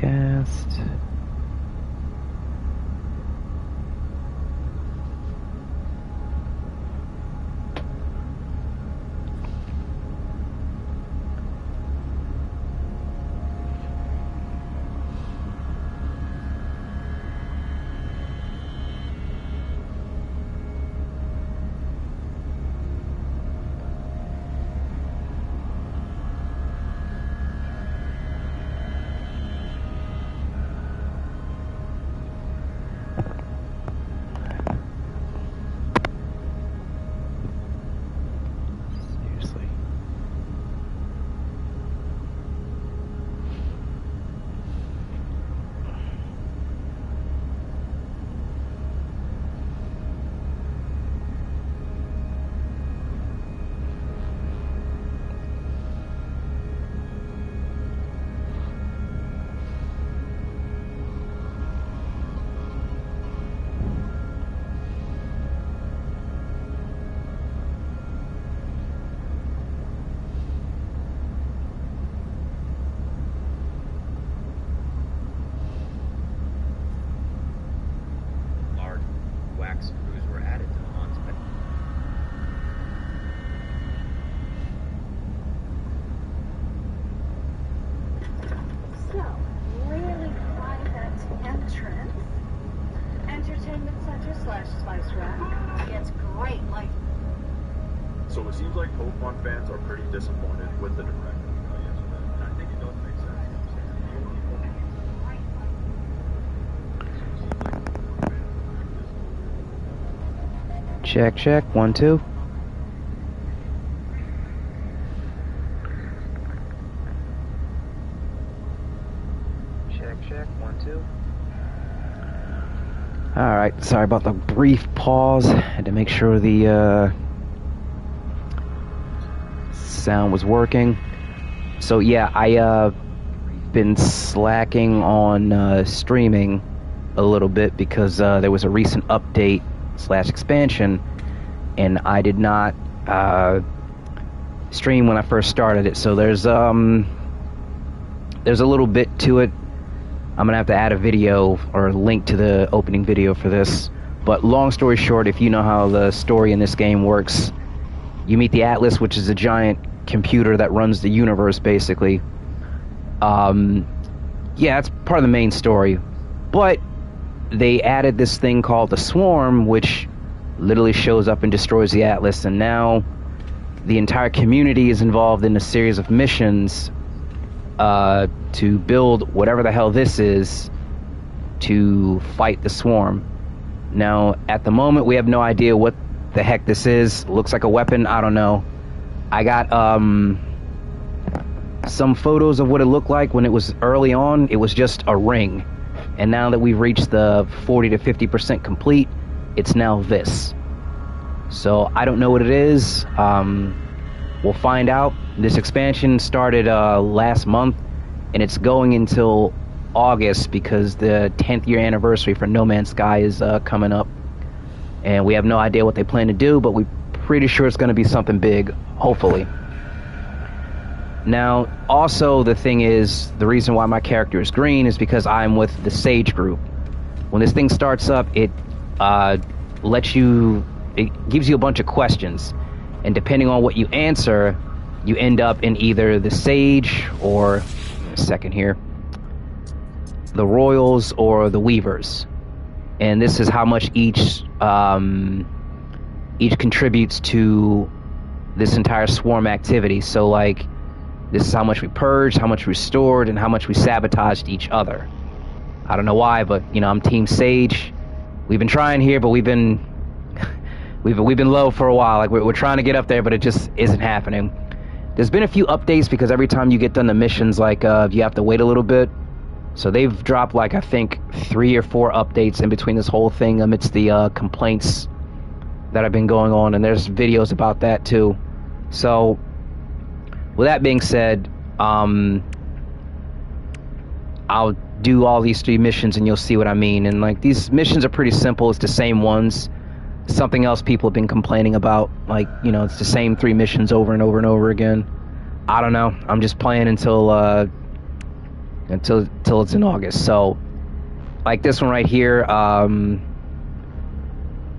broadcast. So it seems like Pokemon fans are pretty disappointed with the direct yesterday. And I think it does make sense. Check, check, 1, 2. Check, check, 1, 2. Alright, sorry about the brief pause. Had to make sure the sound was working. So yeah, I been slacking on streaming a little bit because there was a recent update / expansion, and I did not stream when I first started it. So there's a little bit to it. I'm gonna have to add a video or a link to the opening video for this. But long story short, if you know how the story in this game works, you meet the Atlas, which is a giant computer that runs the universe, basically. Yeah, it's part of the main story. But they added this thing called the Swarm, which literally shows up and destroys the Atlas, and now the entire community is involved in a series of missions to build whatever the hell this is to fight the Swarm. Now, at the moment, we have no idea what the heck this is. Looks like a weapon, I don't know. I got some photos of what it looked like when it was early on. It was just a ring. And now that we've reached the 40 to 50% complete, it's now this. So I don't know what it is. We'll find out. This expansion started last month, and it's going until August because the 10th year anniversary for No Man's Sky is coming up. And we have no idea what they plan to do, but we're pretty sure it's going to be something big, hopefully. Now, also, the thing is, the reason why my character is green is because I'm with the Sage group. When this thing starts up, it gives you a bunch of questions. And depending on what you answer, you end up in either the Sage or, a second here, the Royals or the Weavers. And this is how much each contributes to this entire Swarm activity. So, like, this is how much we purged, how much we restored, and how much we sabotaged each other. I don't know why, but, you know, I'm Team Sage. We've been trying here, but we've been low for a while. Like, we're trying to get up there, but it just isn't happening. There's been a few updates because every time you get done the missions, like, you have to wait a little bit. So they've dropped, like, I think 3 or 4 updates in between this whole thing amidst the complaints that have been going on, and there's videos about that too. So, with that being said, I'll do all these 3 missions and you'll see what I mean. And, like, these missions are pretty simple. It's the same ones. Something else people have been complaining about, like, you know, it's the same 3 missions over and over and over again. I don't know. I'm just playing until until it's in August. So, like this one right here,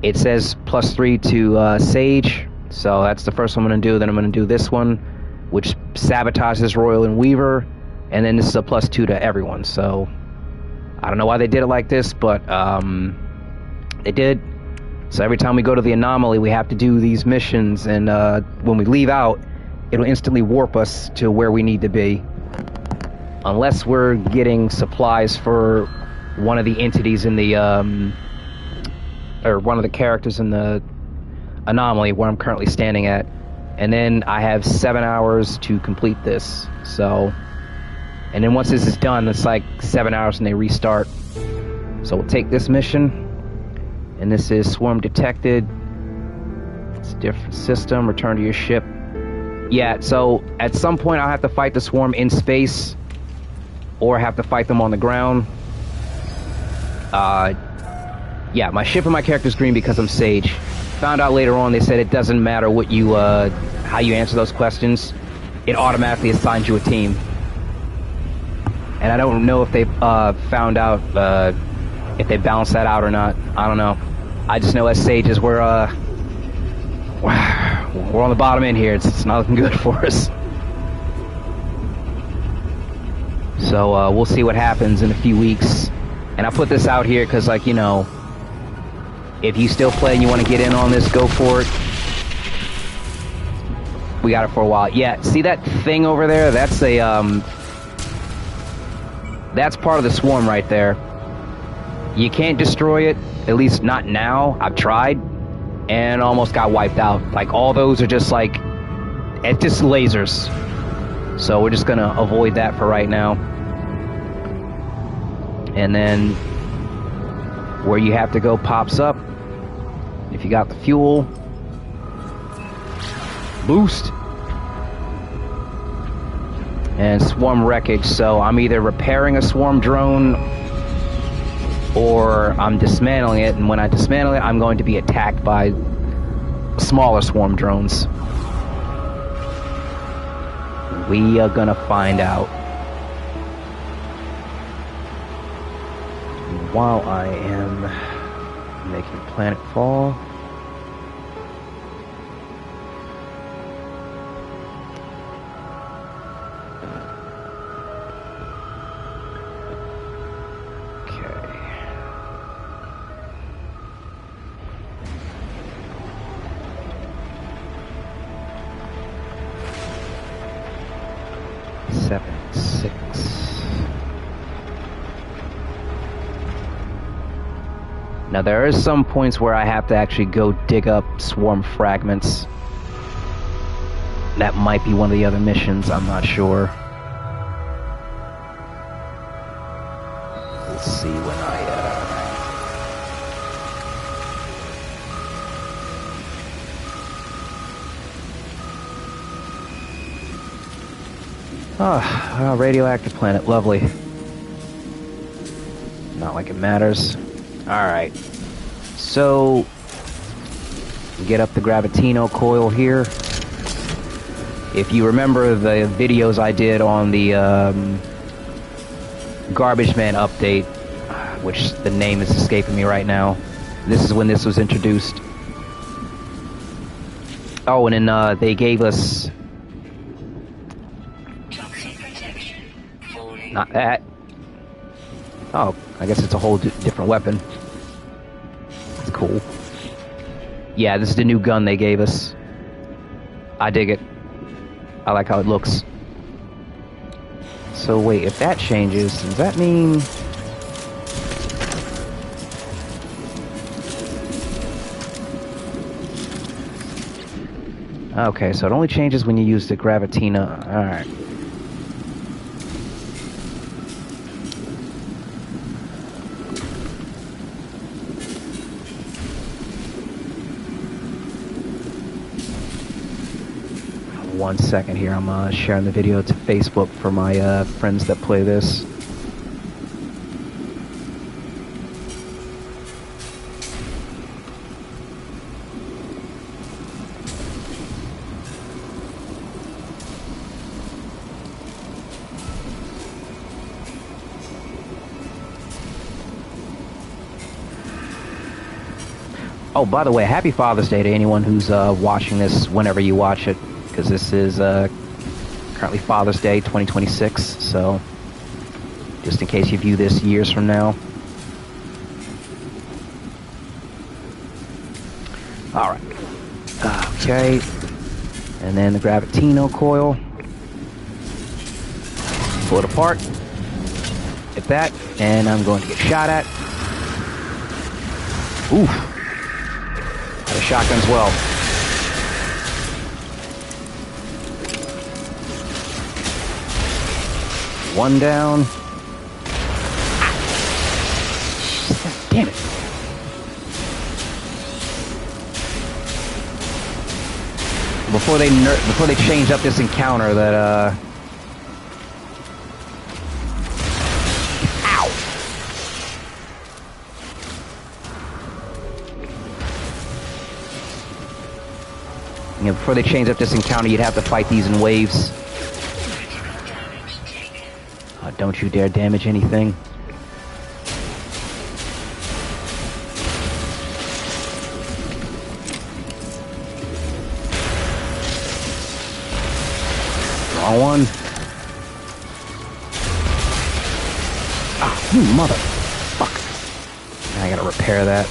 it says +3 to Sage. So that's the first one I'm going to do. Then I'm going to do this one, which sabotages Royal and Weaver. And then this is a +2 to everyone. So I don't know why they did it like this, but they did. So every time we go to the anomaly, we have to do these missions. And when we leave out, it'll instantly warp us to where we need to be. Unless we're getting supplies for one of the entities in the, or one of the characters in the anomaly where I'm currently standing at. And then I have 7 hours to complete this. So, and then once this is done, it's like 7 hours and they restart. So we'll take this mission. And this is swarm detected. It's a different system. Return to your ship. Yeah, so at some point I'll have to fight the swarm in space, or have to fight them on the ground. Yeah, my ship and my character's green because I'm Sage. Found out later on they said it doesn't matter what you, how you answer those questions. It automatically assigns you a team. And I don't know if they found out if they balanced that out or not. I don't know. I just know as Sages we're on the bottom end here. It's not looking good for us. So we'll see what happens in a few weeks. And I put this out here because, like, you know, if you still play and you want to get in on this, go for it. We got it for a while. Yeah, see that thing over there? That's a that's part of the swarm right there. You can't destroy it, at least not now. I've tried, and almost got wiped out. Like, all those are just like, it's just lasers. So we're just gonna avoid that for right now. And then where you have to go pops up. If you got the fuel, boost. And swarm wreckage. So I'm either repairing a swarm drone or I'm dismantling it, and when I dismantle it, I'm going to be attacked by smaller swarm drones. We are gonna find out. While I am making planet fall. Now there are some points where I have to actually go dig up swarm fragments. That might be one of the other missions, I'm not sure. We'll see when radioactive planet, lovely. Not like it matters. Alright, so get up the Gravitino coil here. If you remember the videos I did on the Garbage Man update, which the name is escaping me right now, this is when this was introduced. Oh, and then they gave us... Not that. Oh, I guess it's a whole different weapon. That's cool. Yeah, this is the new gun they gave us. I dig it. I like how it looks. So wait, if that changes, does that mean... Okay, so it only changes when you use the Gravitina. Alright. One second here, I'm sharing the video to Facebook for my friends that play this. Oh, by the way, happy Father's Day to anyone who's watching this whenever you watch it, because this is currently Father's Day 2026, so just in case you view this years from now. Alright. Okay. And then the Gravitino coil. Pull it apart. Get that. And I'm going to get shot at. Oof. Got a shotgun as well. One down. Ah. Damn it. Before they change up this encounter that ow. You know, before they change up this encounter, you'd have to fight these in waves. Don't you dare damage anything. Wrong one. Ah, you motherfucker. I gotta repair that.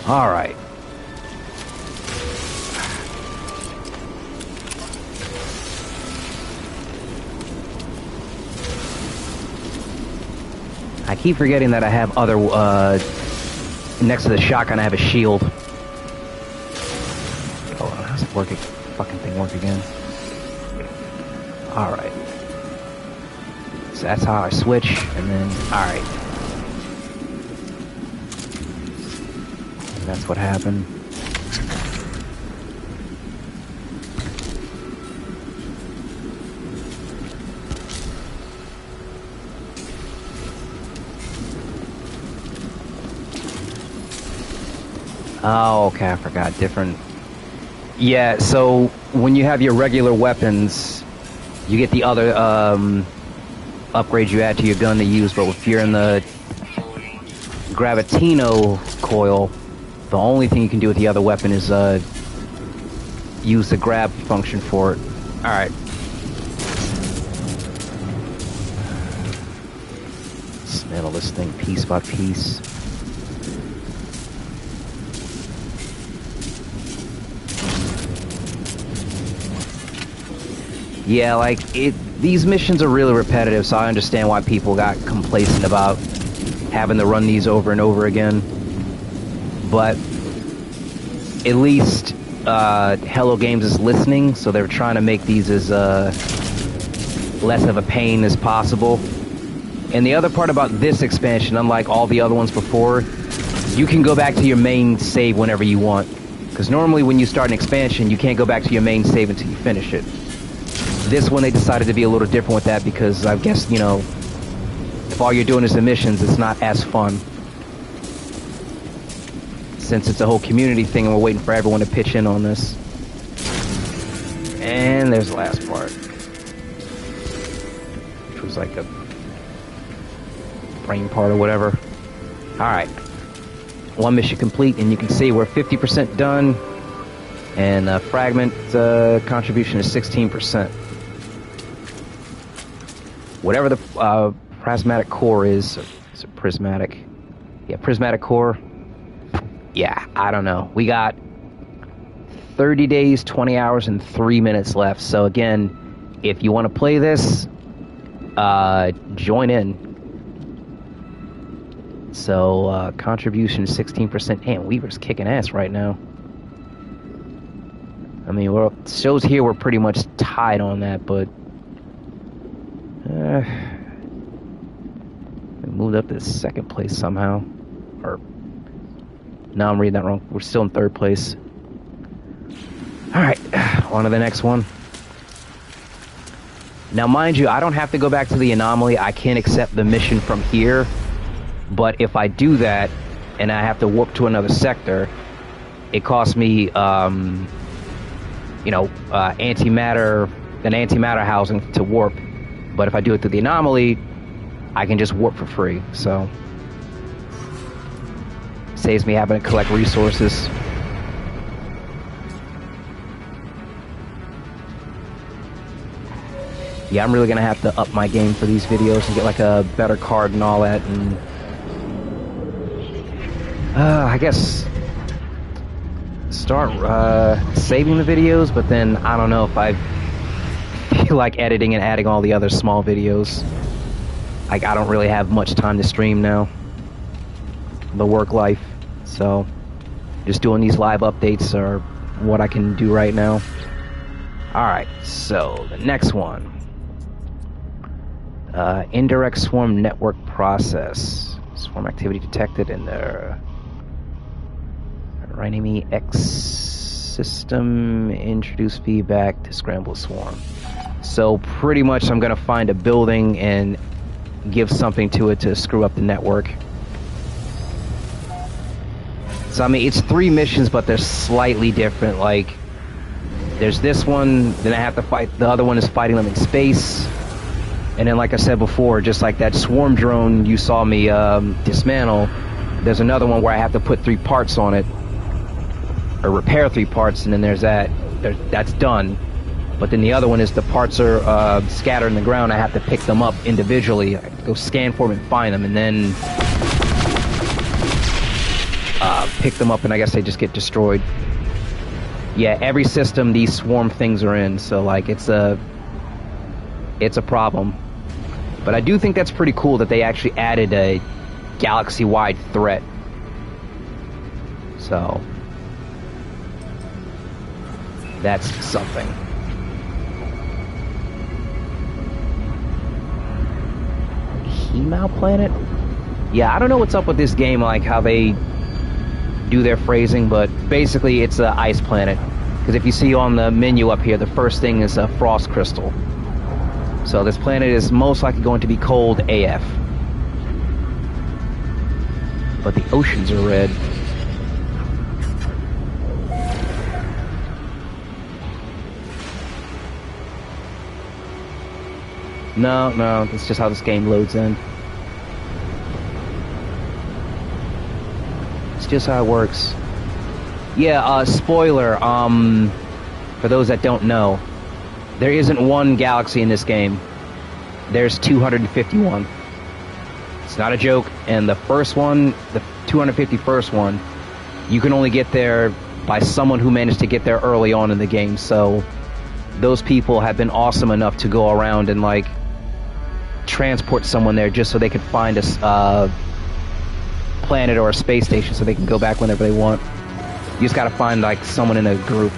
Alright. I keep forgetting that I have other, next to the shotgun I have a shield. Oh, how's it working? Fucking thing work again. Alright. So that's how I switch, and then, alright. That's what happened. Oh, okay, I forgot. Different. Yeah, so when you have your regular weapons, you get the other upgrades you add to your gun to use, but if you're in the Gravitino coil, the only thing you can do with the other weapon is use the grab function for it. Alright. Dismantle this thing piece by piece. Yeah, like, these missions are really repetitive, so I understand why people got complacent about having to run these over and over again. But at least Hello Games is listening, so they're trying to make these as less of a pain as possible. And the other part about this expansion, unlike all the other ones before, you can go back to your main save whenever you want. Because normally when you start an expansion, you can't go back to your main save until you finish it. This one, they decided to be a little different with that because I guess, you know, if all you're doing is the missions, it's not as fun. Since it's a whole community thing and we're waiting for everyone to pitch in on this. And there's the last part. Which was like a brain part or whatever. Alright. One mission complete, and you can see we're 50% done. And fragment contribution is 16%. Whatever the prismatic core is it prismatic? Yeah, prismatic core. Yeah, I don't know. We got 30 days, 20 hours, and 3 minutes left. So again, if you want to play this, join in. So contribution is 16%. Damn, Weaver's kicking ass right now. I mean, shows here we're pretty much tied on that, but we moved up to second place somehow. Or no, I'm reading that wrong. We're still in third place. All right, on to the next one. Now, mind you, I don't have to go back to the anomaly. I can accept the mission from here, but if I do that and I have to warp to another sector, it costs me, you know, an antimatter housing to warp. But if I do it through the anomaly, I can just warp for free. So Saves me having to collect resources. Yeah, I'm really gonna have to up my game for these videos and get like a better card and all that, and I guess start saving the videos, but then I don't know if I feel like editing and adding all the other small videos. Like, I don't really have much time to stream now. The work life, so just doing these live updates are what I can do right now. Alright, so the next one. Indirect swarm network process. Swarm activity detected in the Enemy X system. Introduce feedback to scramble swarm. So pretty much I'm gonna find a building and give something to it to screw up the network. So I mean, it's 3 missions, but they're slightly different. Like, there's this one, then I have to fight, the other one is fighting them in space. And then, like I said before, just like that swarm drone you saw me dismantle, there's another one where I have to put 3 parts on it, or repair 3 parts, and then there's that. That's done. But then the other one is the parts are scattered in the ground. I have to pick them up individually. I go scan for them and find them, and then pick them up, and I guess they just get destroyed. Yeah, every system these swarm things are in, so like it's a problem. But I do think that's pretty cool that they actually added a galaxy-wide threat. So that's something. Hemau planet? Yeah, I don't know what's up with this game, like how they do their phrasing, but basically it's an ice planet. Because if you see on the menu up here, the first thing is a frost crystal. So this planet is most likely going to be cold AF. But the oceans are red. No, that's just how this game loads in. It's just how it works. Yeah, spoiler, for those that don't know, there isn't one galaxy in this game. There's 251. It's not a joke, and the first one, the 251st one, you can only get there by someone who managed to get there early on in the game, so those people have been awesome enough to go around and, like, transport someone there just so they could find a planet or a space station so they can go back whenever they want. You just gotta find, like, someone in a group.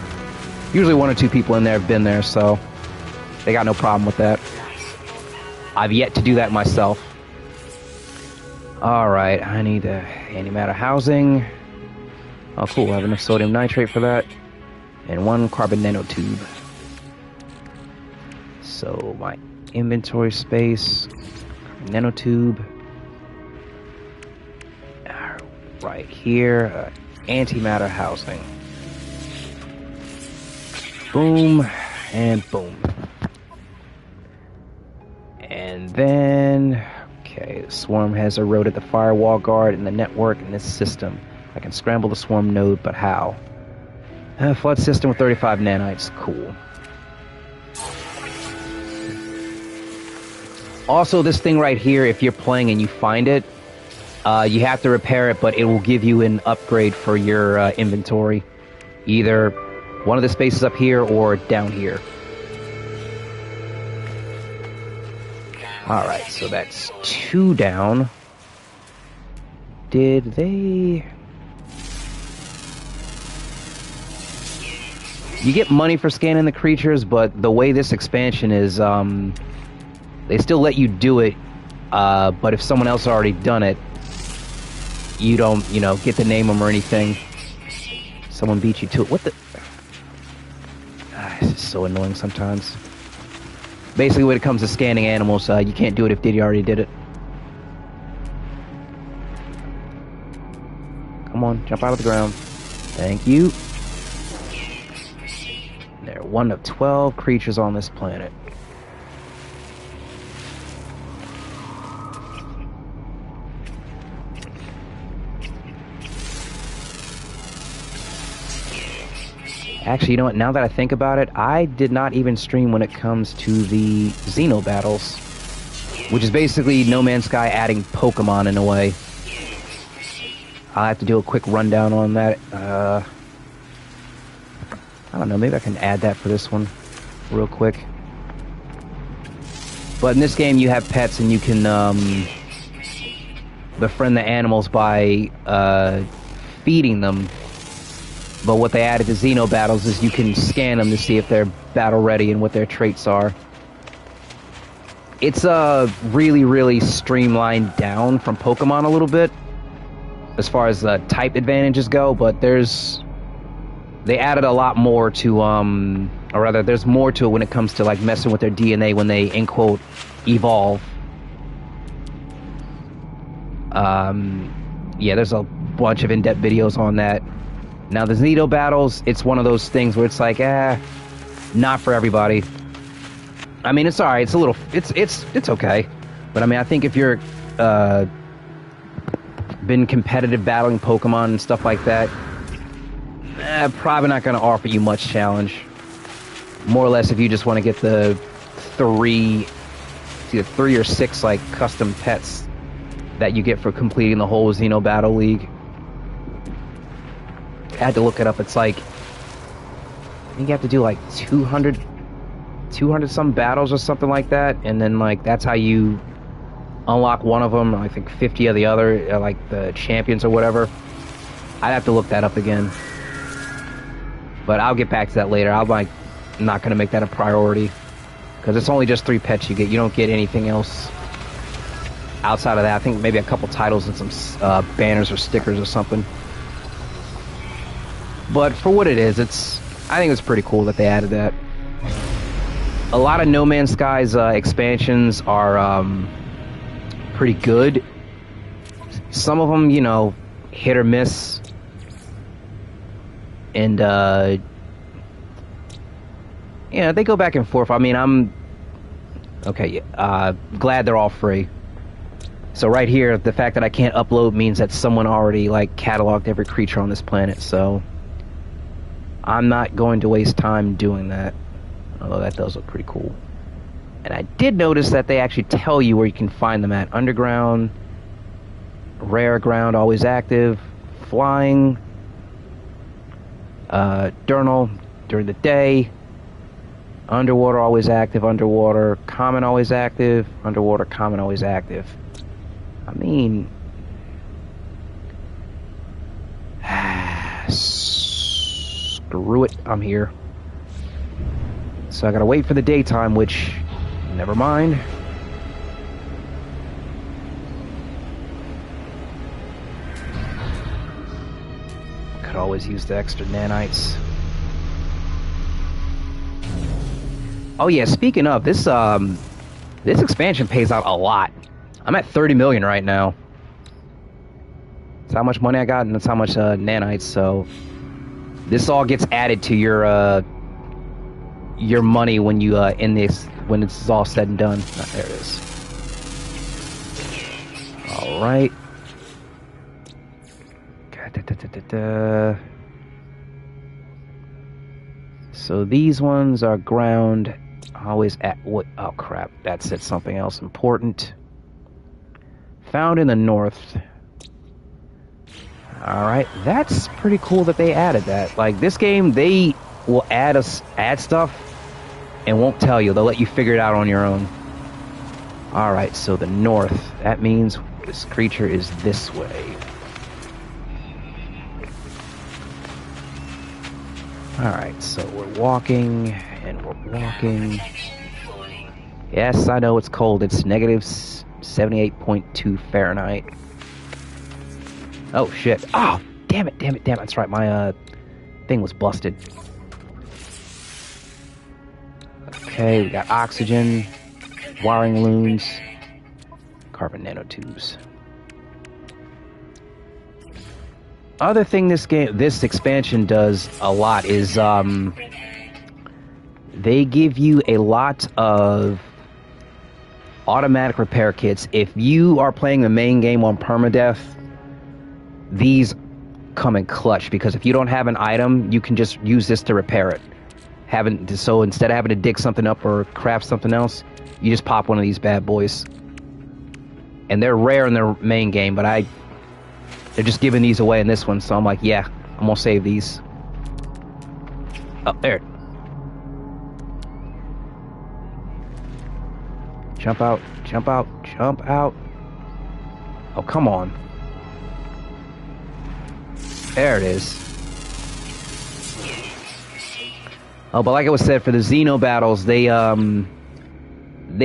Usually 1 or 2 people in there have been there, so they got no problem with that. I've yet to do that myself. Alright, I need antimatter housing. Oh, cool, I have enough sodium nitrate for that. And 1 carbon nanotube. So, my inventory space, nanotube. Right here, antimatter housing. Boom, and boom. And then, okay, the swarm has eroded the firewall guard in the network in this system. I can scramble the swarm node, but how? Flood system with 35 nanites, cool. Also, this thing right here, if you're playing and you find it, you have to repair it, but it will give you an upgrade for your inventory. Either one of the spaces up here or down here. Alright, so that's 2 down. Did they... You get money for scanning the creatures, but the way this expansion is, they still let you do it, but if someone else already done it, you don't, get to name them or anything. Someone beat you to it. What the... This is so annoying sometimes. Basically, when it comes to scanning animals, you can't do it if Diddy already did it. Come on, jump out of the ground. Thank you. There are 1 of 12 creatures on this planet. Actually, you know what? Now that I think about it, I did not even stream when it comes to the Xeno battles, which is basically No Man's Sky adding Pokemon in a way. I'll have to do a quick rundown on that. I don't know, maybe I can add that for this one real quick. But in this game, you have pets and you can befriend the animals by feeding them. But what they added to Xeno battles is you can scan them to see if they're battle ready and what their traits are. It's really, really streamlined down from Pokemon a little bit as far as type advantages go, but they added a lot more to, or rather, there's more to it when it comes to like messing with their DNA when they, in quote, evolve. Yeah, there's a bunch of in-depth videos on that. Now, the Xeno battles, it's one of those things where it's like, not for everybody. I mean, it's alright. It's a little, it's okay. But I mean, I think if you're, been competitive battling Pokemon and stuff like that, probably not going to offer you much challenge. More or less, if you just want to get the either 3 or 6 like custom pets that you get for completing the whole Xeno Battle League. I had to look it up. It's like, I think you have to do like 200 some battles or something like that, and then like that's how you unlock one of them. I think 50 of the other, like the champions or whatever. I'd have to look that up again, but I'll get back to that later. I'm like not gonna make that a priority because it's only just 3 pets you get. You don't get anything else outside of that. I think maybe a couple titles and some banners or stickers or something. But for what it is, I think it's pretty cool that they added that. A lot of No Man's Sky's expansions are pretty good. Some of them, you know, hit or miss. And, yeah, they go back and forth. I mean, I'm glad they're all free. So right here, the fact that I can't upload means that someone already, like, cataloged every creature on this planet, so I'm not going to waste time doing that, although that does look pretty cool. And I did notice that they actually tell you where you can find them at. Underground, rare ground, always active, flying, diurnal, during the day, underwater, always active, underwater, common, always active, underwater, common, always active. I mean, screw it, I'm here. So I gotta wait for the daytime, which, never mind. Could always use the extra nanites. Oh yeah, speaking of, this expansion pays out a lot. I'm at 30 million right now. That's how much money I got, and that's how much nanites, so this all gets added to your money when you when this is all said and done. Oh, there it is. All right. So these ones are ground, always at what? Oh crap! That said something else important. Found in the north. All right, that's pretty cool that they added that. Like this game, they will add stuff and won't tell you. They'll let you figure it out on your own. All right, so the north. That means this creature is this way. Alright, so we're walking, and we're walking. Yes, I know it's cold. It's negative 78.2 Fahrenheit. Oh, shit. Oh, damn it. That's right, my thing was busted. Okay, we got oxygen, wiring looms, carbon nanotubes. Other thing this expansion does a lot is they give you a lot of automatic repair kits. If you are playing the main game on permadeath, these come in clutch, because if you don't have an item, you can just use this to repair it. So instead of having to dig something up or craft something else, you just pop one of these bad boys. And they're rare in their main game, but they're just giving these away in this one, so I'm like, yeah, I'm gonna save these. Oh, there. Jump out, jump out, jump out. Oh, come on. There it is. Oh, but like it was said, for the Xeno battles, they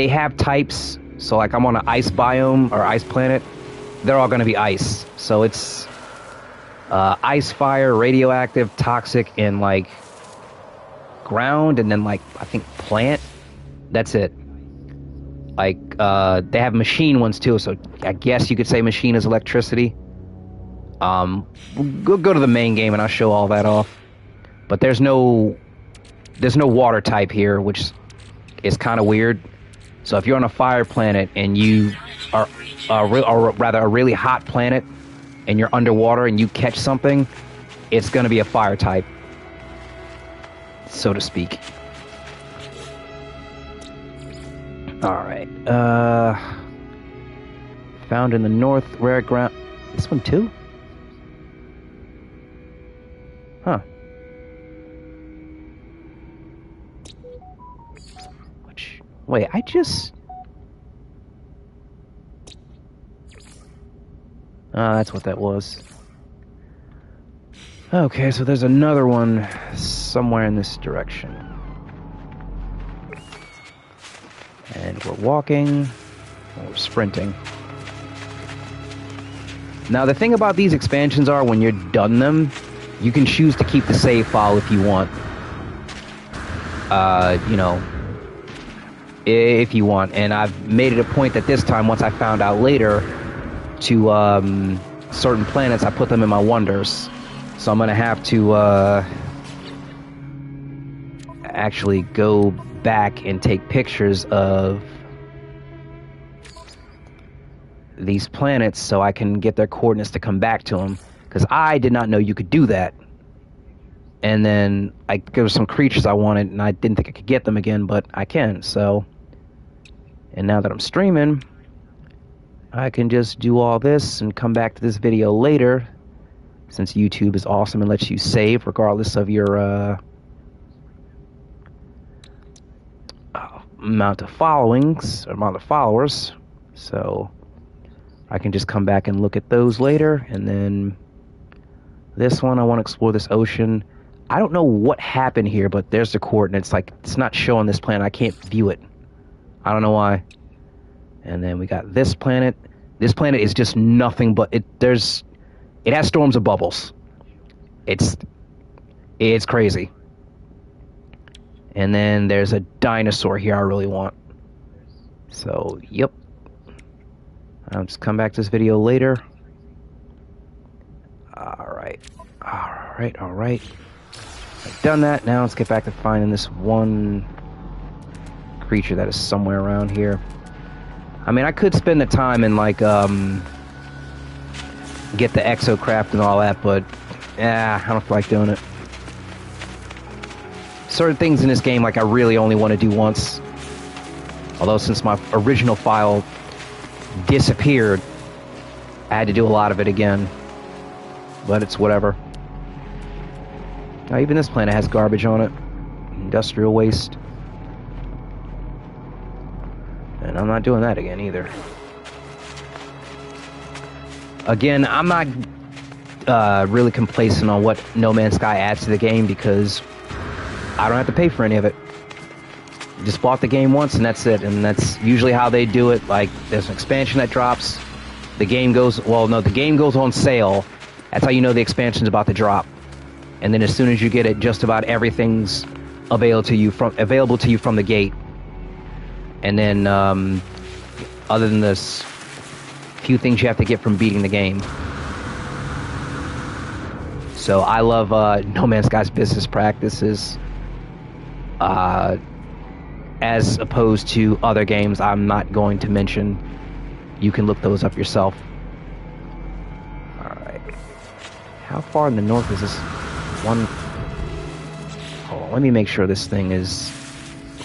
have types. So like I'm on an ice biome or ice planet, they're all going to be ice. So it's ice, fire, radioactive, toxic, and like ground, and then like I think plant. That's it. Like they have machine ones too. So I guess you could say machine is electricity. Go to the main game and I'll show all that off. But there's no water type here, which is kind of weird. So if you're on a fire planet and you are, or rather a really hot planet, and you're underwater and you catch something, it's going to be a fire type, so to speak. All right. Found in the north, rare ground. This one too? Huh. Wait, I just... that's what that was. Okay, so there's another one somewhere in this direction. And we're walking, or we're sprinting. Now, the thing about these expansions are, when you're done them, you can choose to keep the save file if you want. You know, if you want. And I've made it a point that this time, once I found out later, to certain planets, I put them in my wonders. So I'm going to have to actually go back and take pictures of these planets so I can get their coordinates to come back to them. Because I did not know you could do that. And then there were some creatures I wanted, and I didn't think I could get them again, but I can, so... And now that I'm streaming, I can just do all this and come back to this video later, since YouTube is awesome and lets you save regardless of your amount of followings, or amount of followers. So I can just come back and look at those later. And then this one, I want to explore this ocean. I don't know what happened here, but there's the coordinates. Like, it's not showing this planet. I can't view it. I don't know why. And then we got this planet. This planet is just nothing but it has storms of bubbles. It's crazy. And then there's a dinosaur here I really want. So, yep. I'll just come back to this video later. Alright. I've done that. Now let's get back to finding this one creature that is somewhere around here. I mean, I could spend the time and like get the exocraft and all that, but I don't feel like doing it. Certain things in this game, like, I really only want to do once. Although since my original file disappeared, I had to do a lot of it again. But it's whatever. Now, even this planet has garbage on it. Industrial waste. And I'm not doing that again either. Again, I'm not really complacent on what No Man's Sky adds to the game, because I don't have to pay for any of it. Just bought the game once and that's it. And that's usually how they do it. Like, there's an expansion that drops. The game goes on sale. That's how you know the expansion's about to drop. And then as soon as you get it, just about everything's available to you from the gate. And then, other than this, few things you have to get from beating the game. So I love No Man's Sky's business practices. As opposed to other games I'm not going to mention. You can look those up yourself. Alright. How far in the north is this one? Hold on, let me make sure this thing is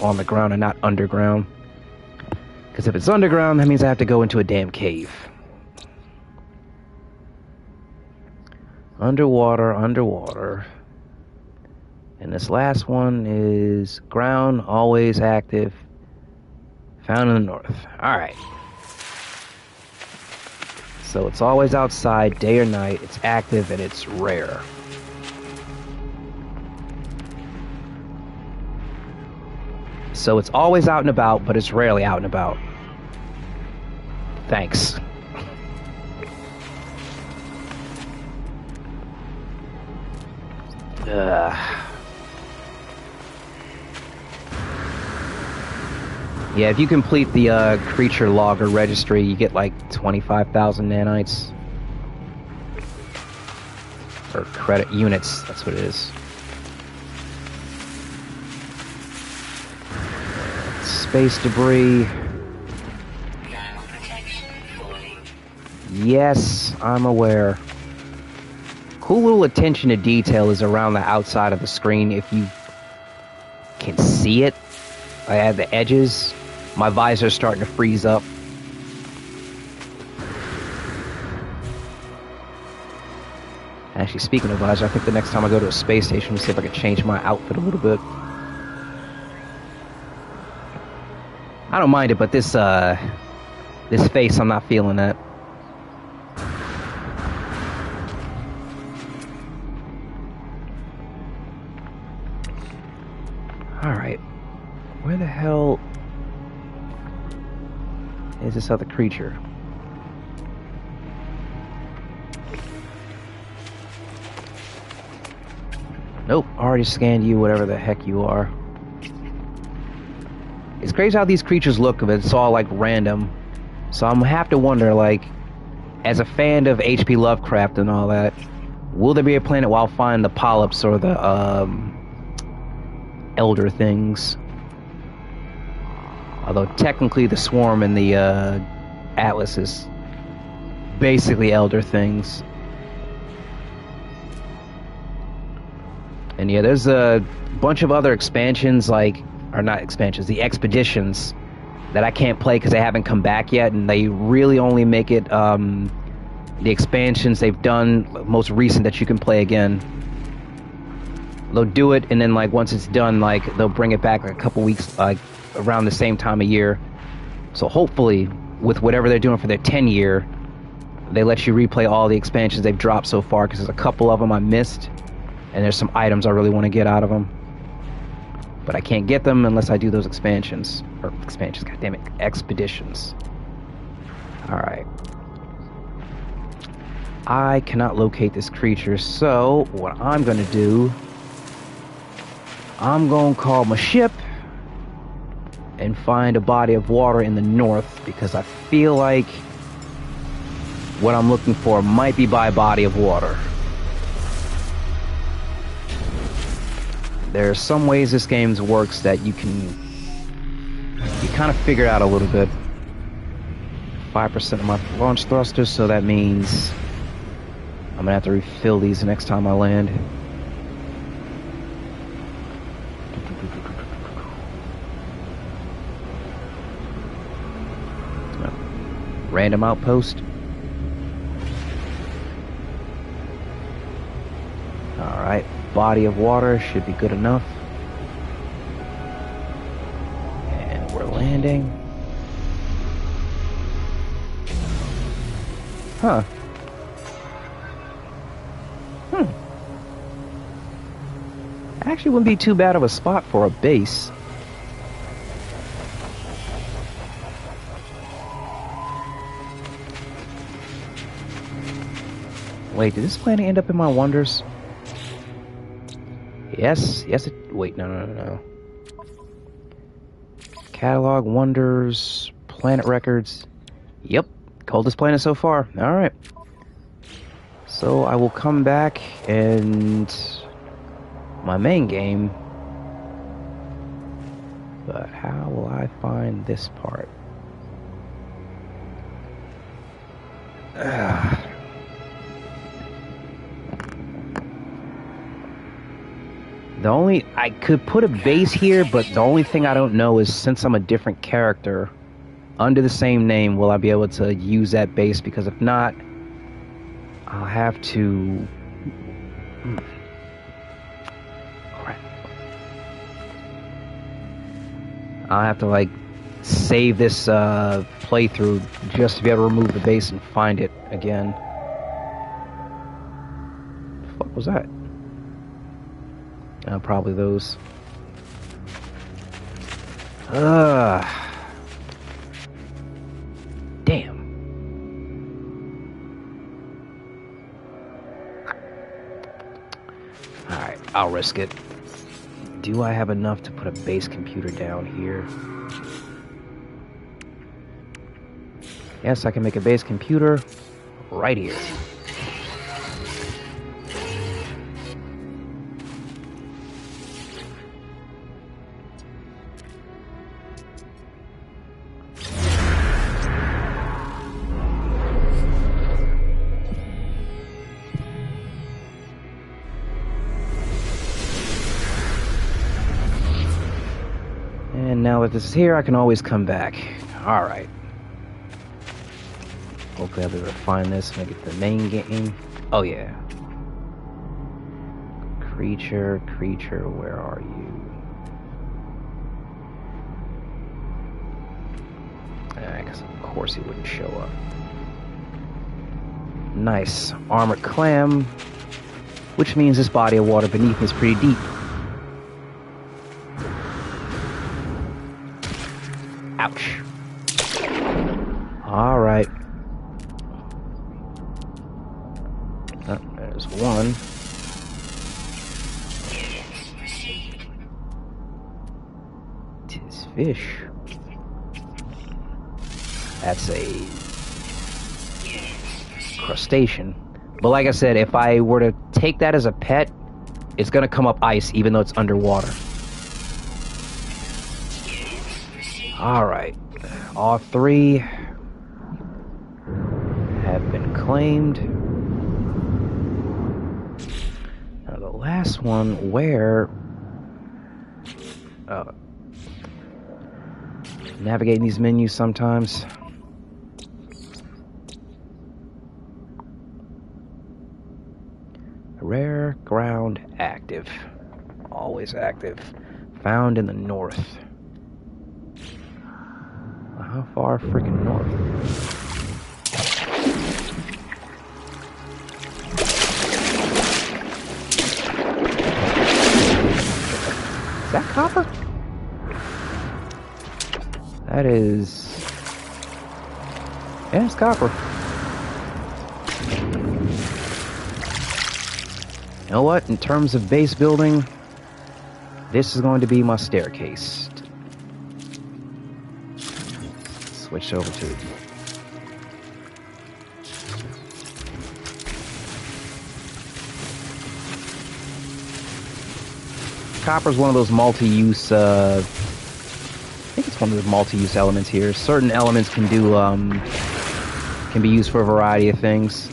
on the ground and not underground. Because if it's underground, that means I have to go into a damn cave. Underwater, underwater. And this last one is ground, always active, found in the north. Alright. So it's always outside, day or night, it's active, and it's rare. So it's always out and about, but it's rarely out and about. Thanks. Yeah, if you complete the creature logger registry, you get like 25,000 nanites. Or credit units, that's what it is. Space debris. Yes, I'm aware. Cool little attention to detail is around the outside of the screen if you can see it. I have the edges. My visor's starting to freeze up. Actually, speaking of visor, I think the next time I go to a space station, we'll see if I can change my outfit a little bit. I don't mind it, but this face, I'm not feeling that. Alright. Where the hell is this other creature? Nope, already scanned you, whatever the heck you are. It's crazy how these creatures look, but it's all like random. So I'm have to wonder, like, as a fan of H.P. Lovecraft and all that, will there be a planet where I'll find the polyps or the elder things? Although technically the swarm in the Atlas is basically elder things. And yeah, there's a bunch of other expansions, like, or not expansions, the expeditions that I can't play because they haven't come back yet, and they really only make it the expansions they've done most recent that you can play again. They'll do it, and then like once it's done, like they'll bring it back like a couple weeks, like around the same time of year. So hopefully, with whatever they're doing for their 10-year, they let you replay all the expansions they've dropped so far, because there's a couple of them I missed, and there's some items I really want to get out of them. But I can't get them unless I do those expansions. Or expansions, goddammit, expeditions. Alright. I cannot locate this creature, so what I'm gonna do, I'm gonna call my ship and find a body of water in the north, because I feel like what I'm looking for might be by a body of water. There are some ways this game works that you kind of figure out a little bit. 5% of my launch thrusters, so that means I'm gonna have to refill these the next time I land. Random outpost. Alright, body of water should be good enough. And we're landing. Huh. Actually wouldn't be too bad of a spot for a base. Wait, did this planet end up in my wonders? Yes, it... Wait, no. Catalog, wonders, planet records. Yep, coldest planet so far. Alright. So I will come back and... my main game. But how will I find this part? I could put a base here, but the only thing I don't know is since I'm a different character under the same name, will I be able to use that base? Because if not, I'll have to. Crap. I'll have to like save this playthrough just to be able to remove the base and find it again. What the fuck was that? Probably those. Damn. Alright, I'll risk it. Do I have enough to put a base computer down here? Yes, I can make a base computer right here. And now that this is here, I can always come back. Alright. Hopefully I'll be able to find this when I get to the main game. Oh yeah. Creature, where are you? Because of course he wouldn't show up. Nice. Armored clam. Which means this body of water beneath me is pretty deep. Ouch. Alright. Oh, there's one. Tis fish. That's a crustacean. But like I said, if I were to take that as a pet, it's gonna come up ice even though it's underwater. Alright. All three have been claimed. Now the last one, where... navigating these menus sometimes. Rare ground active. Always active. Found in the north. How far freaking north? Is that copper? That is... yeah, it's copper. You know what? In terms of base building, this is going to be my staircase. Switch over to it. Copper's one of those multi-use, I think it's one of the multi-use elements here. Certain elements can do, can be used for a variety of things.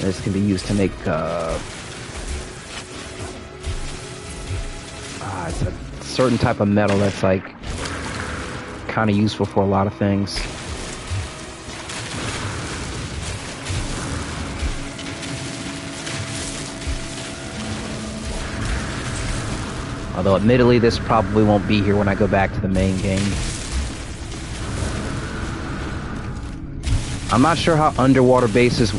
This can be used to make, it's a certain type of metal that's, like, kind of useful for a lot of things. Although, admittedly, this probably won't be here when I go back to the main game. I'm not sure how underground bases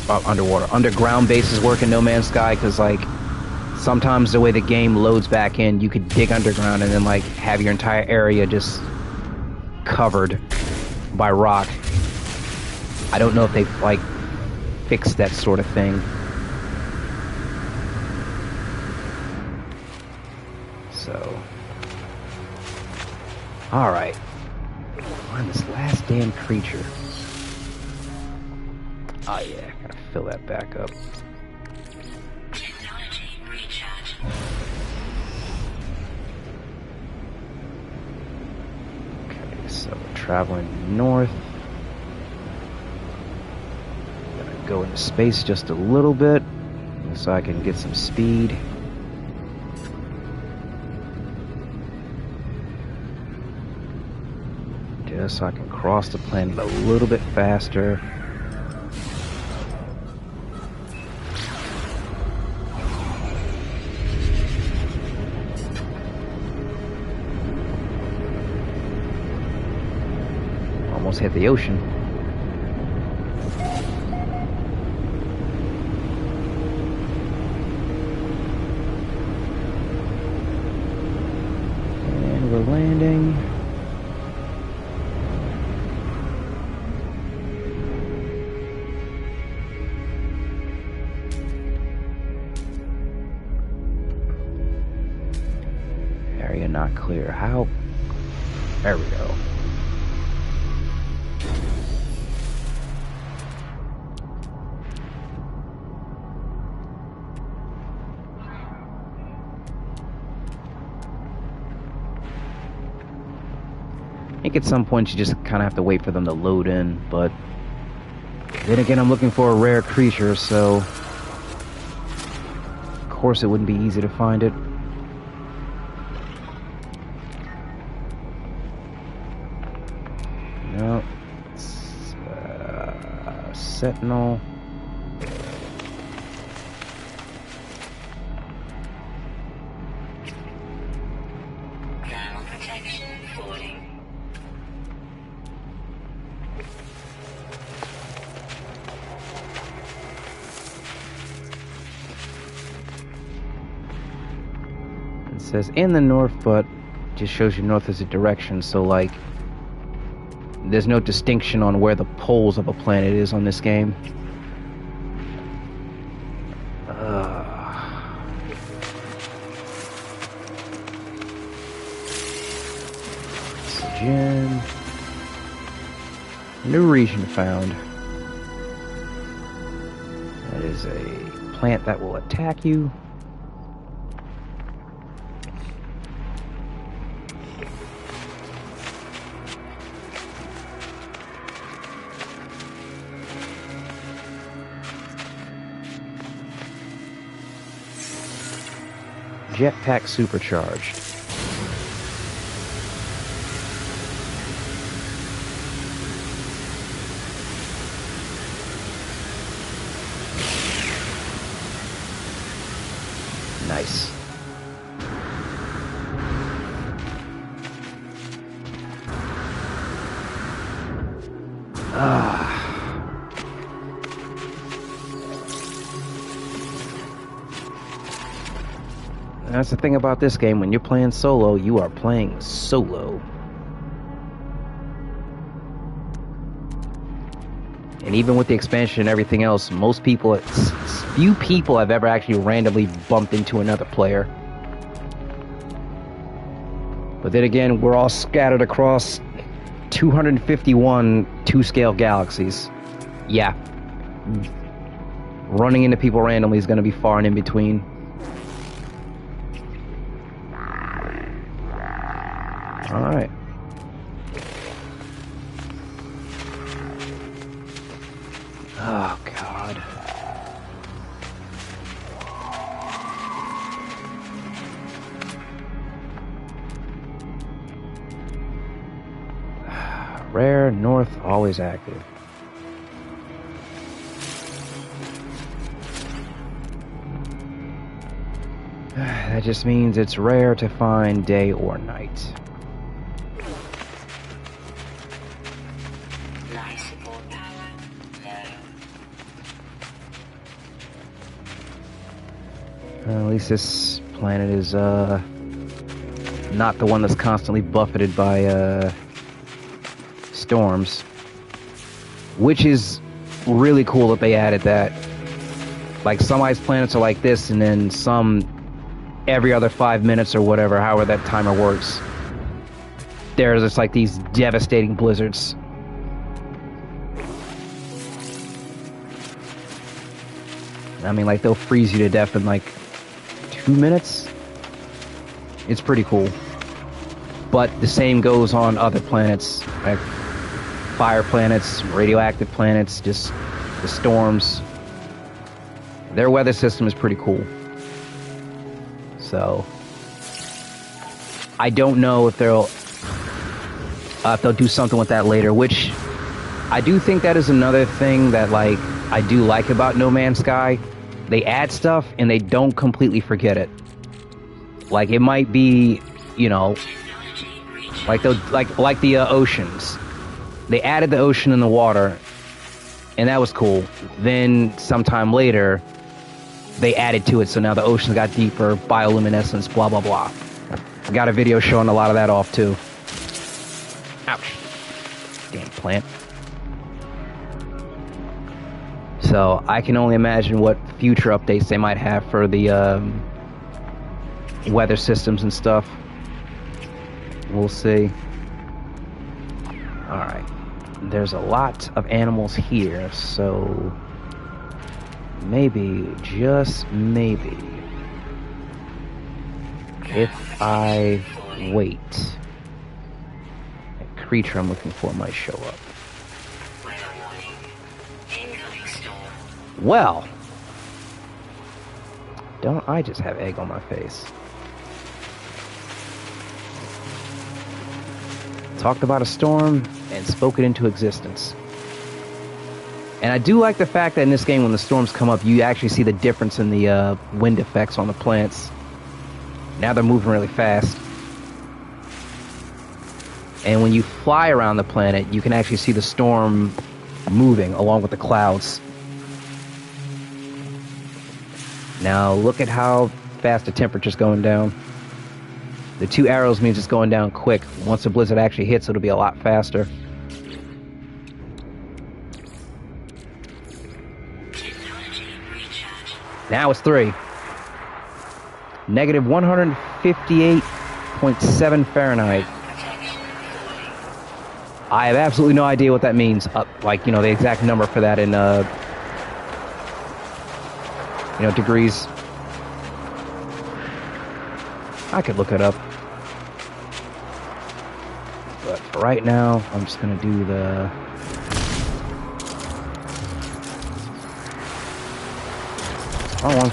work in No Man's Sky, because, like, sometimes the way the game loads back in, you could dig underground and then, like, have your entire area just covered by rock. I don't know if they've, like, fixed that sort of thing. So... alright. Find this last damn creature. Oh yeah, gotta fill that back up. Technology recharge. Traveling north. Gonna go into space just a little bit so I can get some speed. Just so I can cross the planet a little bit faster. Almost hit the ocean. And we're landing. Area not clear. How? There we go. I think at some point you just kind of have to wait for them to load in, but then again I'm looking for a rare creature, so of course it wouldn't be easy to find it. No, it's Sentinel. It says in the north, but just shows you north as a direction, so like there's no distinction on where the poles of a planet is on this game. Oxygen. New region found. That is a plant that will attack you. Jetpack supercharged. Nice. That's the thing about this game. When you're playing solo, you are playing solo. And even with the expansion and everything else, few people have ever actually randomly bumped into another player. But then again, we're all scattered across 251 two-scale galaxies. Yeah. Running into people randomly is going to be far and in between. Alright. Oh, God. Rare, north, always active. That just means it's rare to find day or night. At least this planet is not the one that's constantly buffeted by storms, which is really cool that they added that. Like, some ice planets are like this, and then some every other 5 minutes or whatever, however that timer works, there's just like these devastating blizzards. I mean, like, they'll freeze you to death in like 2 minutes. It's pretty cool. But the same goes on other planets. Like, fire planets, radioactive planets, just the storms. Their weather system is pretty cool. So I don't know if they'll do something with that later, which I do think that is another thing that, like, I do like about No Man's Sky. They add stuff and they don't completely forget it. Like, it might be, you know, like the oceans. They added the ocean and the water, and that was cool. Then sometime later, they added to it, so now the oceans got deeper, bioluminescence, blah blah blah. I got a video showing a lot of that off too. Ouch. Damn plant. So I can only imagine what future updates they might have for the weather systems and stuff. We'll see. Alright. There's a lot of animals here, so maybe, just maybe, if I wait, a creature I'm looking for might show up. Well, don't I just have egg on my face? Talked about a storm and spoke it into existence. And I do like the fact that in this game, when the storms come up, you actually see the difference in the wind effects on the plants. Now they're moving really fast. And when you fly around the planet, you can actually see the storm moving along with the clouds. Now look at how fast the temperature's going down. The 2 arrows means it's going down quick. Once the blizzard actually hits, it'll be a lot faster. Now it's 3. Negative 158.7 Fahrenheit. I have absolutely no idea what that means. Like, you know, the exact number for that in, you know, degrees. I could look it up. But for right now, I'm just going to do the... Wrong one.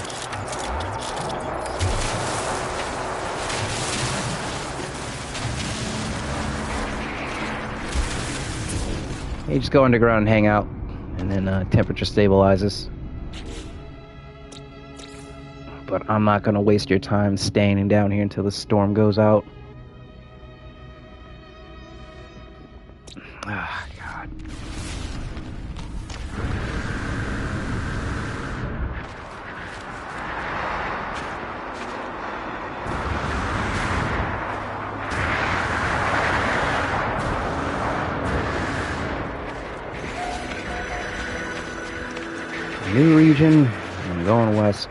You just go underground and hang out, and then temperature stabilizes. But I'm not going to waste your time standing down here until the storm goes out. Ah, God. New region, I'm going west.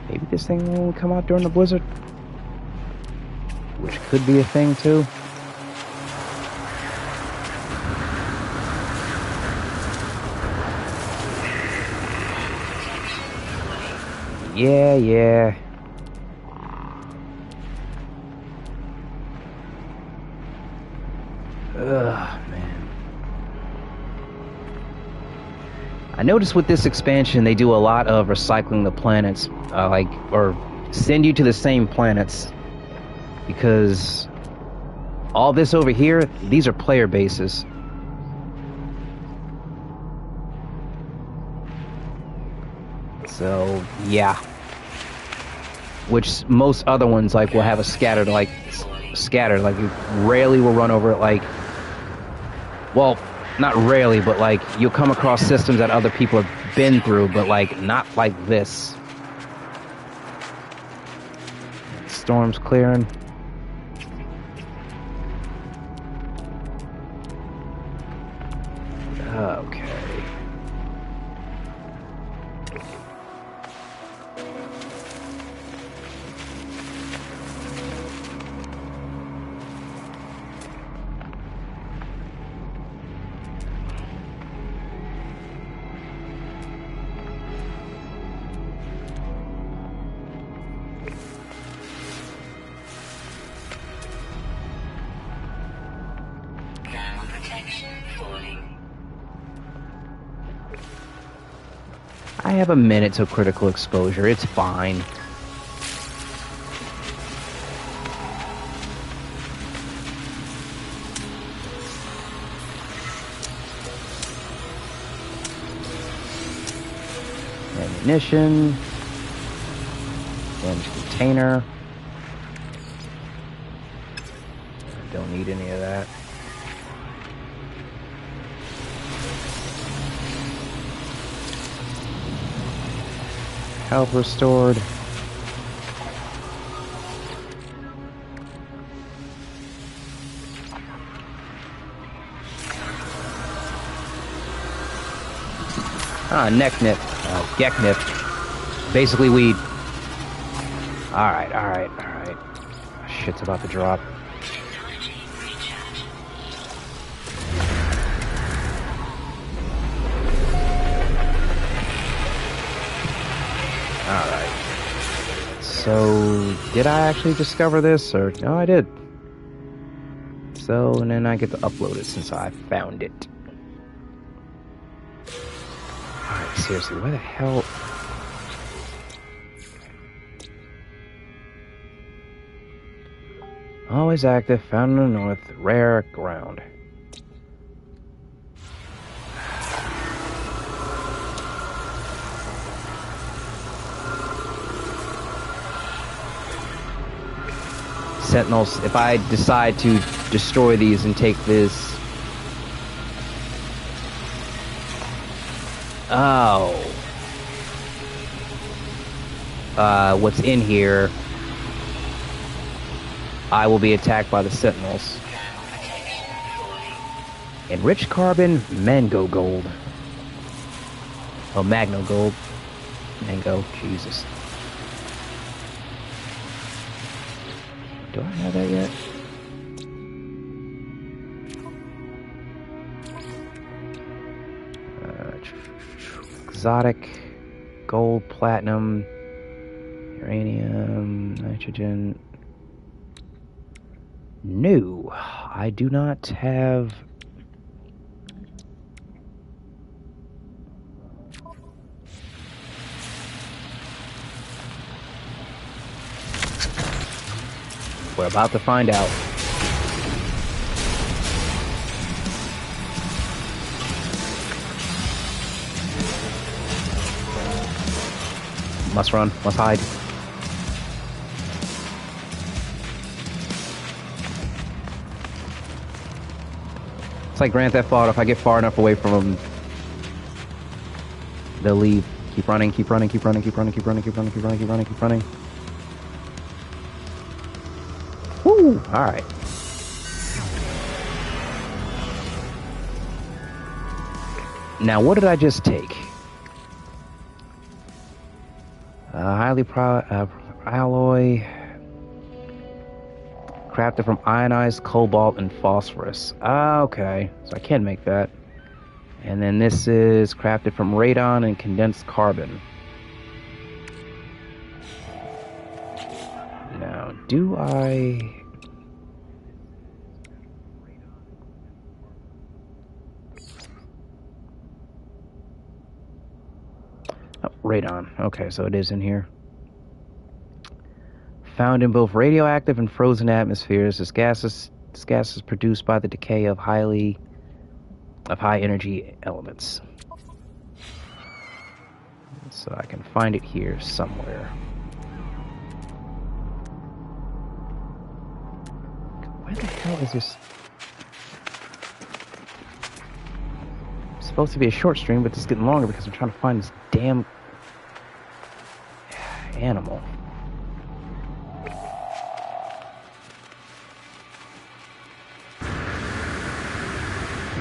Maybe this thing will come out during the blizzard, which could be a thing too. Yeah. Ugh, man. I noticed with this expansion, they do a lot of recycling the planets, or send you to the same planets, because all this over here, these are player bases. So, yeah. Which most other ones, like, will have a scattered, like, you rarely will run over it, like, well, not rarely, but, like, you'll come across systems that other people have been through, but, like, not like this. Storm's clearing. Okay. I have a minute to critical exposure. It's fine. Ammunition. Damaged container. Don't need any of that. Health restored. Neck nip. Geck nip. Basically weed. Alright. Shit's about to drop. Alright. So, did I actually discover this? Or no, I did. So, and then I get to upload it since I found it. Alright, seriously, where the hell... Always active, found in the north, rare ground. Sentinels, if I decide to destroy these and take this... Oh. What's in here... I will be attacked by the Sentinels. Enriched carbon, mango gold. Oh, magno gold. Mango, Jesus. Do I have that yet? Exotic, gold, platinum, uranium, nitrogen. No, I do not have... We're about to find out. Must run, must hide. It's like Grand Theft Auto. If I get far enough away from them, they'll leave. Keep running, keep running, keep running, keep running, keep running, keep running, keep running, keep running, keep running. Woo! Alright. Now, what did I just take? Alloy... crafted from ionized cobalt and phosphorus. Okay, so I can make that. And then this is crafted from radon and condensed carbon. Now, do I... Oh, radon. Okay, so it is in here. Found in both radioactive and frozen atmospheres, this gas is produced by the decay of high energy elements. So I can find it here somewhere. Where the hell is this? It's supposed to be a short stream, but it's getting longer because I'm trying to find this damn animal.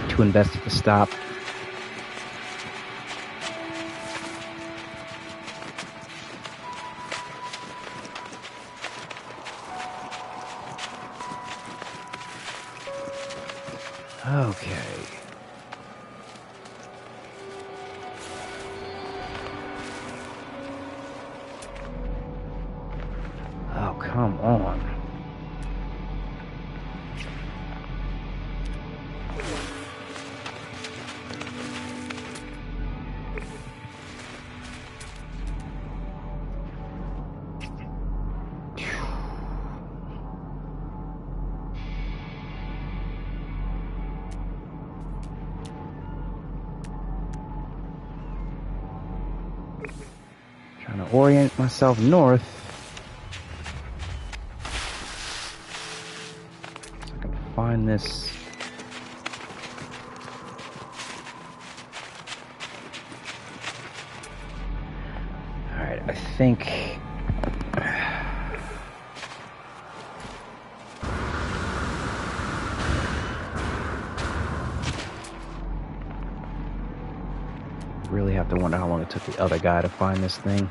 Too invested to stop. Okay. Oh, come on. Trying to orient myself north. So I can find this. Alright, I think. Really have to wonder how long it took the other guy to find this thing.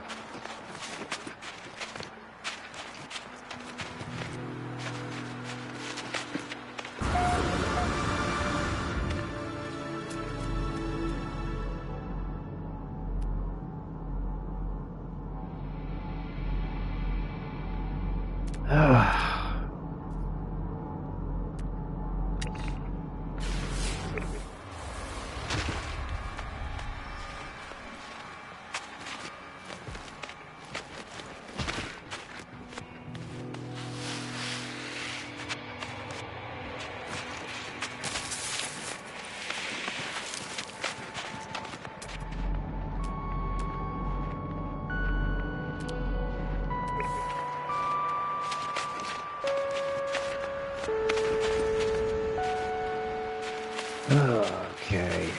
Okay.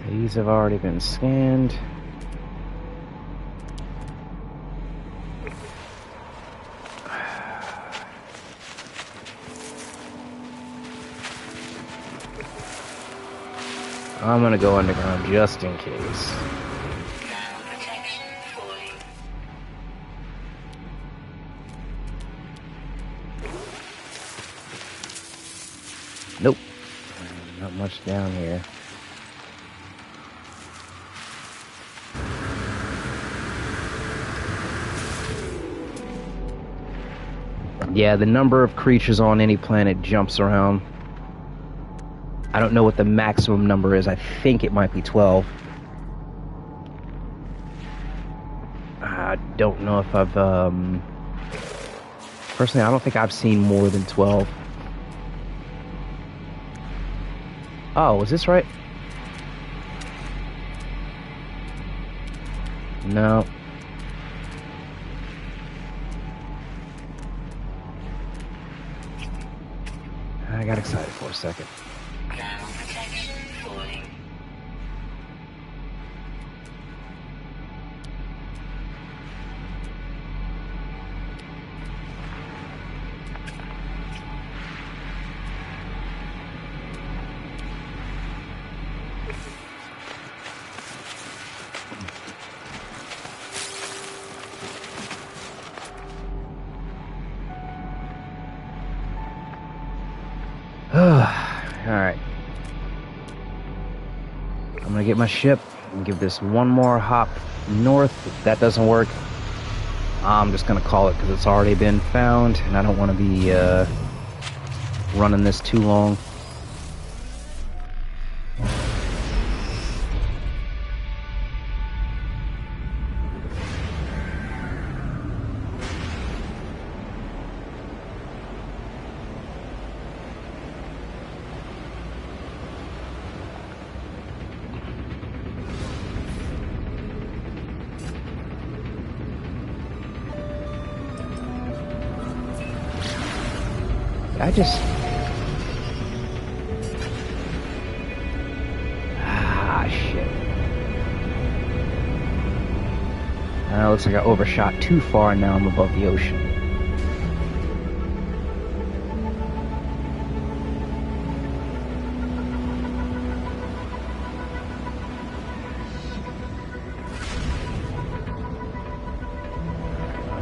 These have already been scanned. I'm gonna go underground just in case. Nope. Not much down here. Yeah, the number of creatures on any planet jumps around. I don't know what the maximum number is. I think it might be 12. I don't know if I've, personally, I don't think I've seen more than 12. Oh, is this right? No. I got excited for a second. Alright. I'm gonna get my ship and give this one more hop north. If that doesn't work, I'm just gonna call it because it's already been found and I don't want to be running this too long. I just... shit. Looks like I overshot too far and now I'm above the ocean.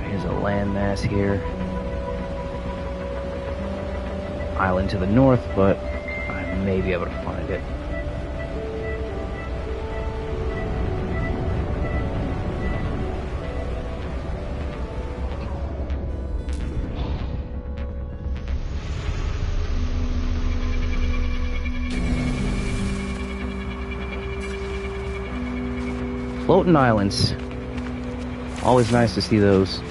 Here's a landmass here. Island to the north, but I may be able to find it. Floating islands. Always nice to see those.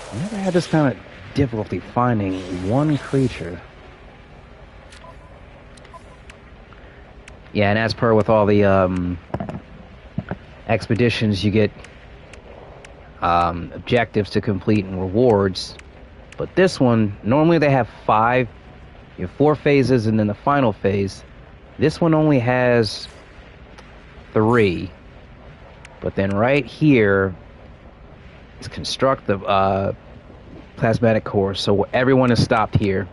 I never had this kind of difficulty finding one creature. Yeah, and as per with all the expeditions, you get objectives to complete and rewards. But this one, normally they have 5. You have 4 phases and then the final phase. This one only has 3. But then right here is construct the plasmatic core. So everyone is stopped here.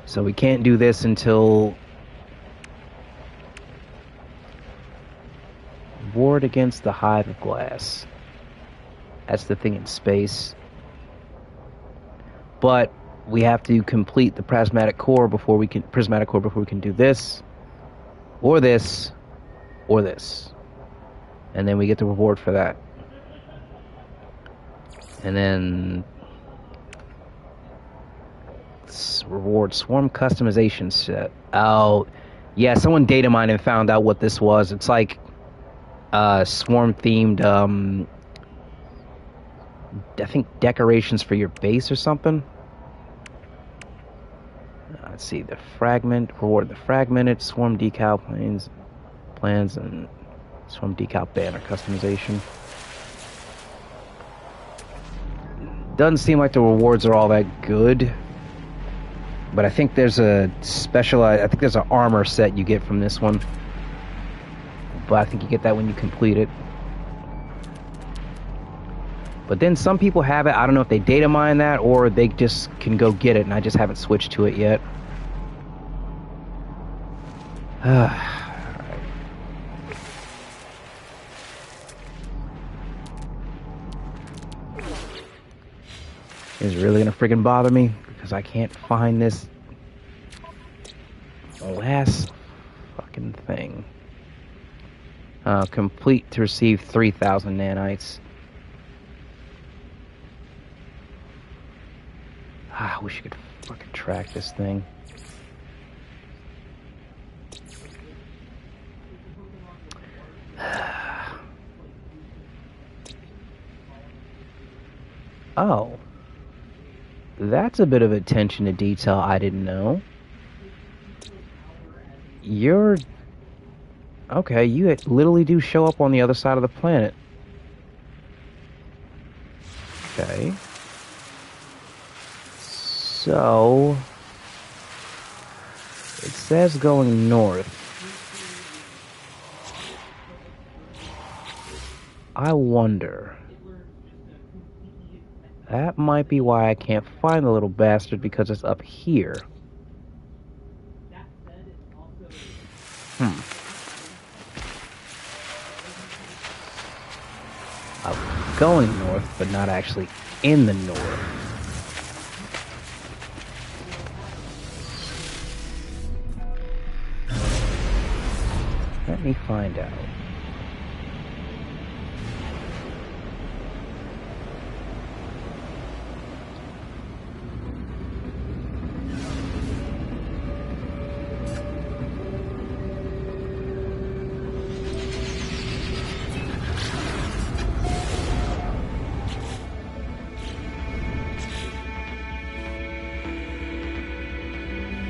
So we can't do this until ward against the hive of glass. That's the thing in space. But we have to complete the prismatic core before we can do this, or this, or this. And then we get the reward for that. And then reward swarm customization set. Oh, yeah, someone data mined and found out what this was. It's like swarm themed I think decorations for your base or something. Let's see, the fragment, reward the fragmented swarm decal plans and swarm decal banner customization. Doesn't seem like the rewards are all that good, but I think there's a specialized, I think there's an armor set you get from this one, but I think you get that when you complete it. But then some people have it. I don't know if they data mine that or they just can go get it, and I just haven't switched to it yet. Is it really gonna friggin' bother me because I can't find this last fucking thing? Complete to receive 3,000 nanites. I wish you could fucking track this thing. Oh. That's a bit of attention to detail I didn't know. You're... Okay, you literally do show up on the other side of the planet. Okay. So... It says going north. I wonder... That might be why I can't find the little bastard, because it's up here. I'm going north, but not actually in the north. Let me find out.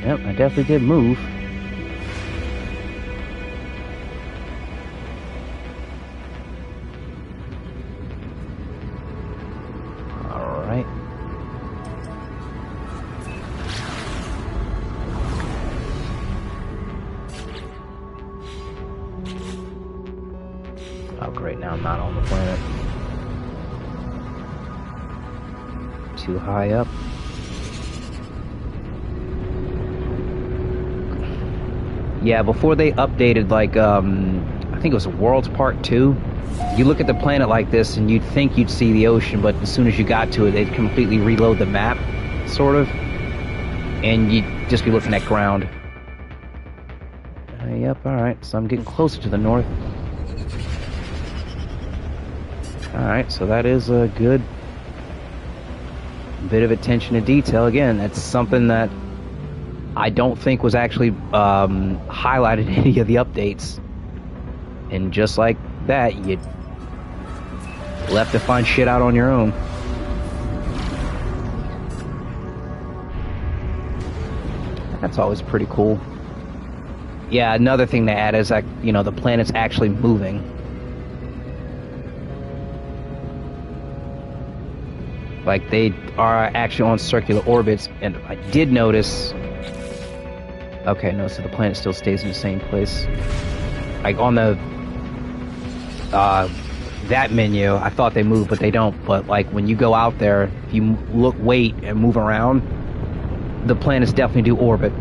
Yep, I definitely did move. Alright. Oh great, now I'm not on the planet. Too high up. Yeah, before they updated, like, I think it was Worlds Part 2, you look at the planet like this and you'd think you'd see the ocean, but as soon as you got to it, they'd completely reload the map, sort of, and you'd just be looking at ground. Yep, alright, so I'm getting closer to the north. Alright, so that is a good bit of attention to detail. Again, that's something that I don't think was actually highlighted in any of the updates. And just like that, you left to find shit out on your own. That's always pretty cool. Yeah, another thing to add is that, you know, the planet's actually moving. Like, they are actually on circular orbits, and I did notice... Okay, no, so the planet still stays in the same place. Like, on the... that menu, I thought they moved, but they don't. But, like, when you go out there, if you look, wait, and move around, the planets definitely do orbit.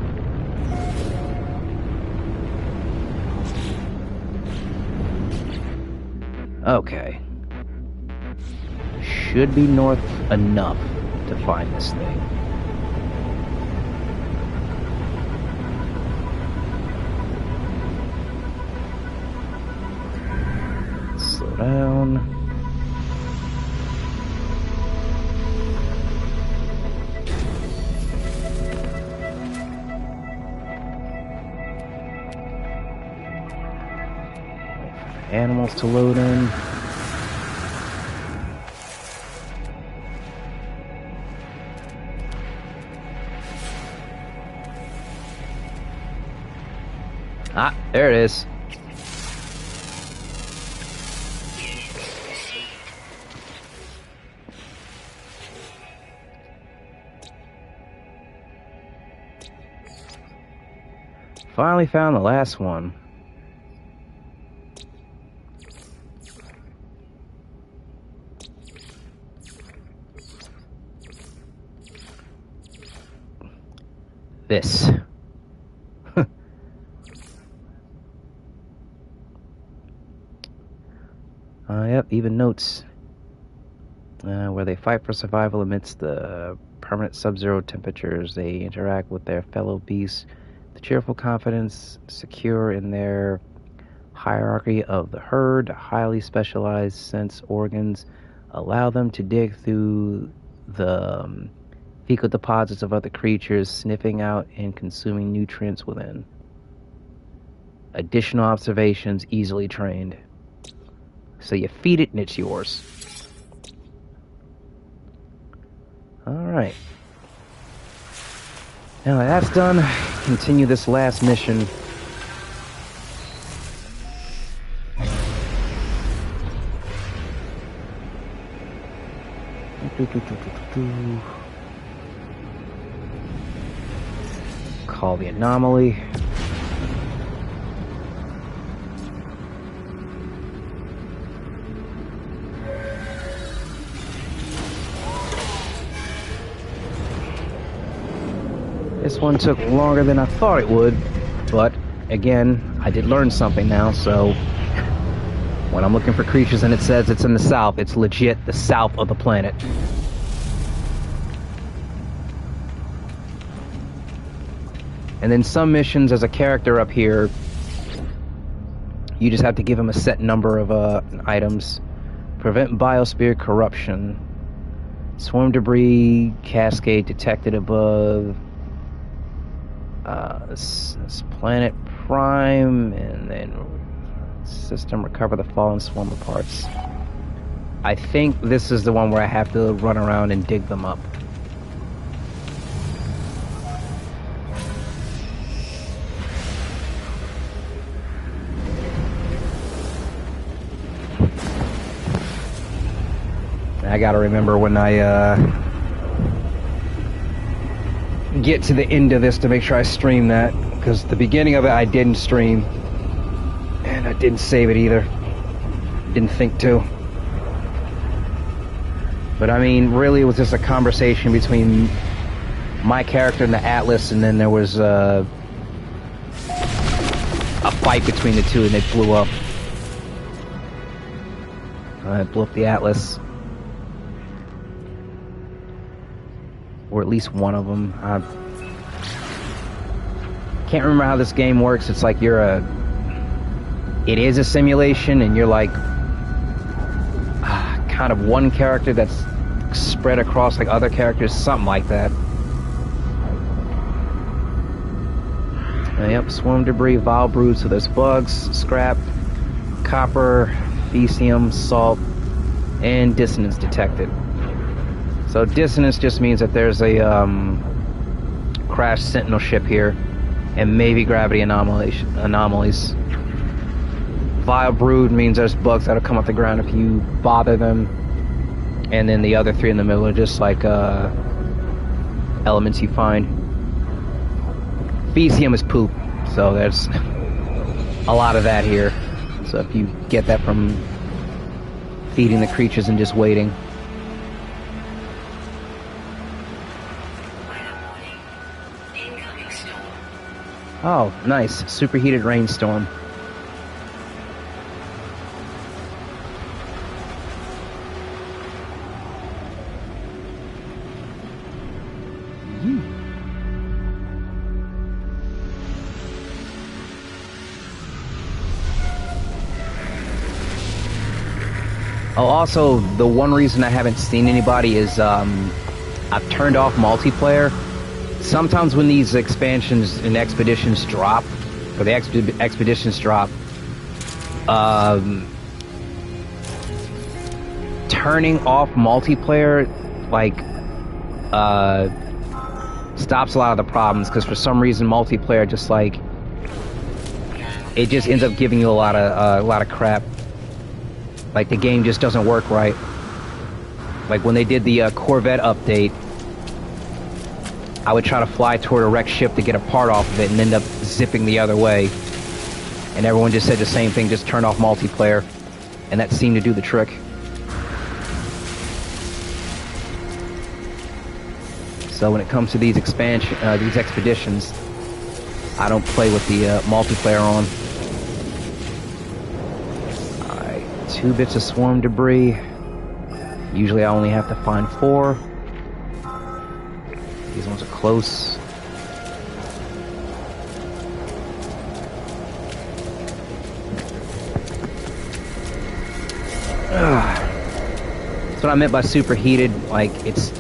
Okay. Should be north enough to find this thing. Slow down. Wait for the animals to load in. Ah, there it is. Finally found the last one. This. Yep, even notes. Where they fight for survival amidst the permanent sub-zero temperatures, they interact with their fellow beasts with cheerful confidence, secure in their hierarchy of the herd. Highly specialized sense organs allow them to dig through the fecal deposits of other creatures, sniffing out and consuming nutrients within. Additional observations easily trained. So you feed it and it's yours. Alright. Now that that's done, continue this last mission. Call the anomaly. This one took longer than I thought it would, but again, I did learn something now, so when I'm looking for creatures and it says it's in the south, it's legit the south of the planet. And then some missions, as a character up here, you just have to give them a set number of items. Prevent biosphere corruption. Swarm debris cascade detected above. This planet prime, and then system recover the fallen swarm of parts. I think this is the one where I have to run around and dig them up. I gotta remember when I get to the end of this to make sure I stream that, because the beginning of it I didn't stream, and I didn't save it either. Didn't think to. But I mean, really, it was just a conversation between my character and the Atlas, and then there was a fight between the two, and they blew up. I blew up the Atlas. Or at least one of them. I can't remember how this game works. It's like it is a simulation, and you're like kind of one character that's spread across like other characters, something like that. Yep, swarm debris, vile brood, so there's bugs, scrap, copper, fecium, salt, and dissonance detected. So dissonance just means that there's a crashed Sentinel ship here, and maybe gravity anomalies. Vile brood means there's bugs that'll come off the ground if you bother them, and then the other three in the middle are just like elements you find. Fecium is poop, so there's a lot of that here. So if you get that from feeding the creatures and just waiting. Oh, nice. Superheated rainstorm. Oh, also, the one reason I haven't seen anybody is I've turned off multiplayer. Sometimes when these expansions and expeditions drop, or the expeditions drop, turning off multiplayer, like, stops a lot of the problems, because for some reason multiplayer just, like, it just ends up giving you a lot of crap. Like, the game just doesn't work right. Like, when they did the Corvette update, I would try to fly toward a wrecked ship to get a part off of it and end up zipping the other way. And everyone just said the same thing, just turn off multiplayer. And that seemed to do the trick. So when it comes to these expeditions, I don't play with the multiplayer on. 2 bits of swarm debris. Usually I only have to find 4. These ones are close. That's what I meant by superheated. Like, it's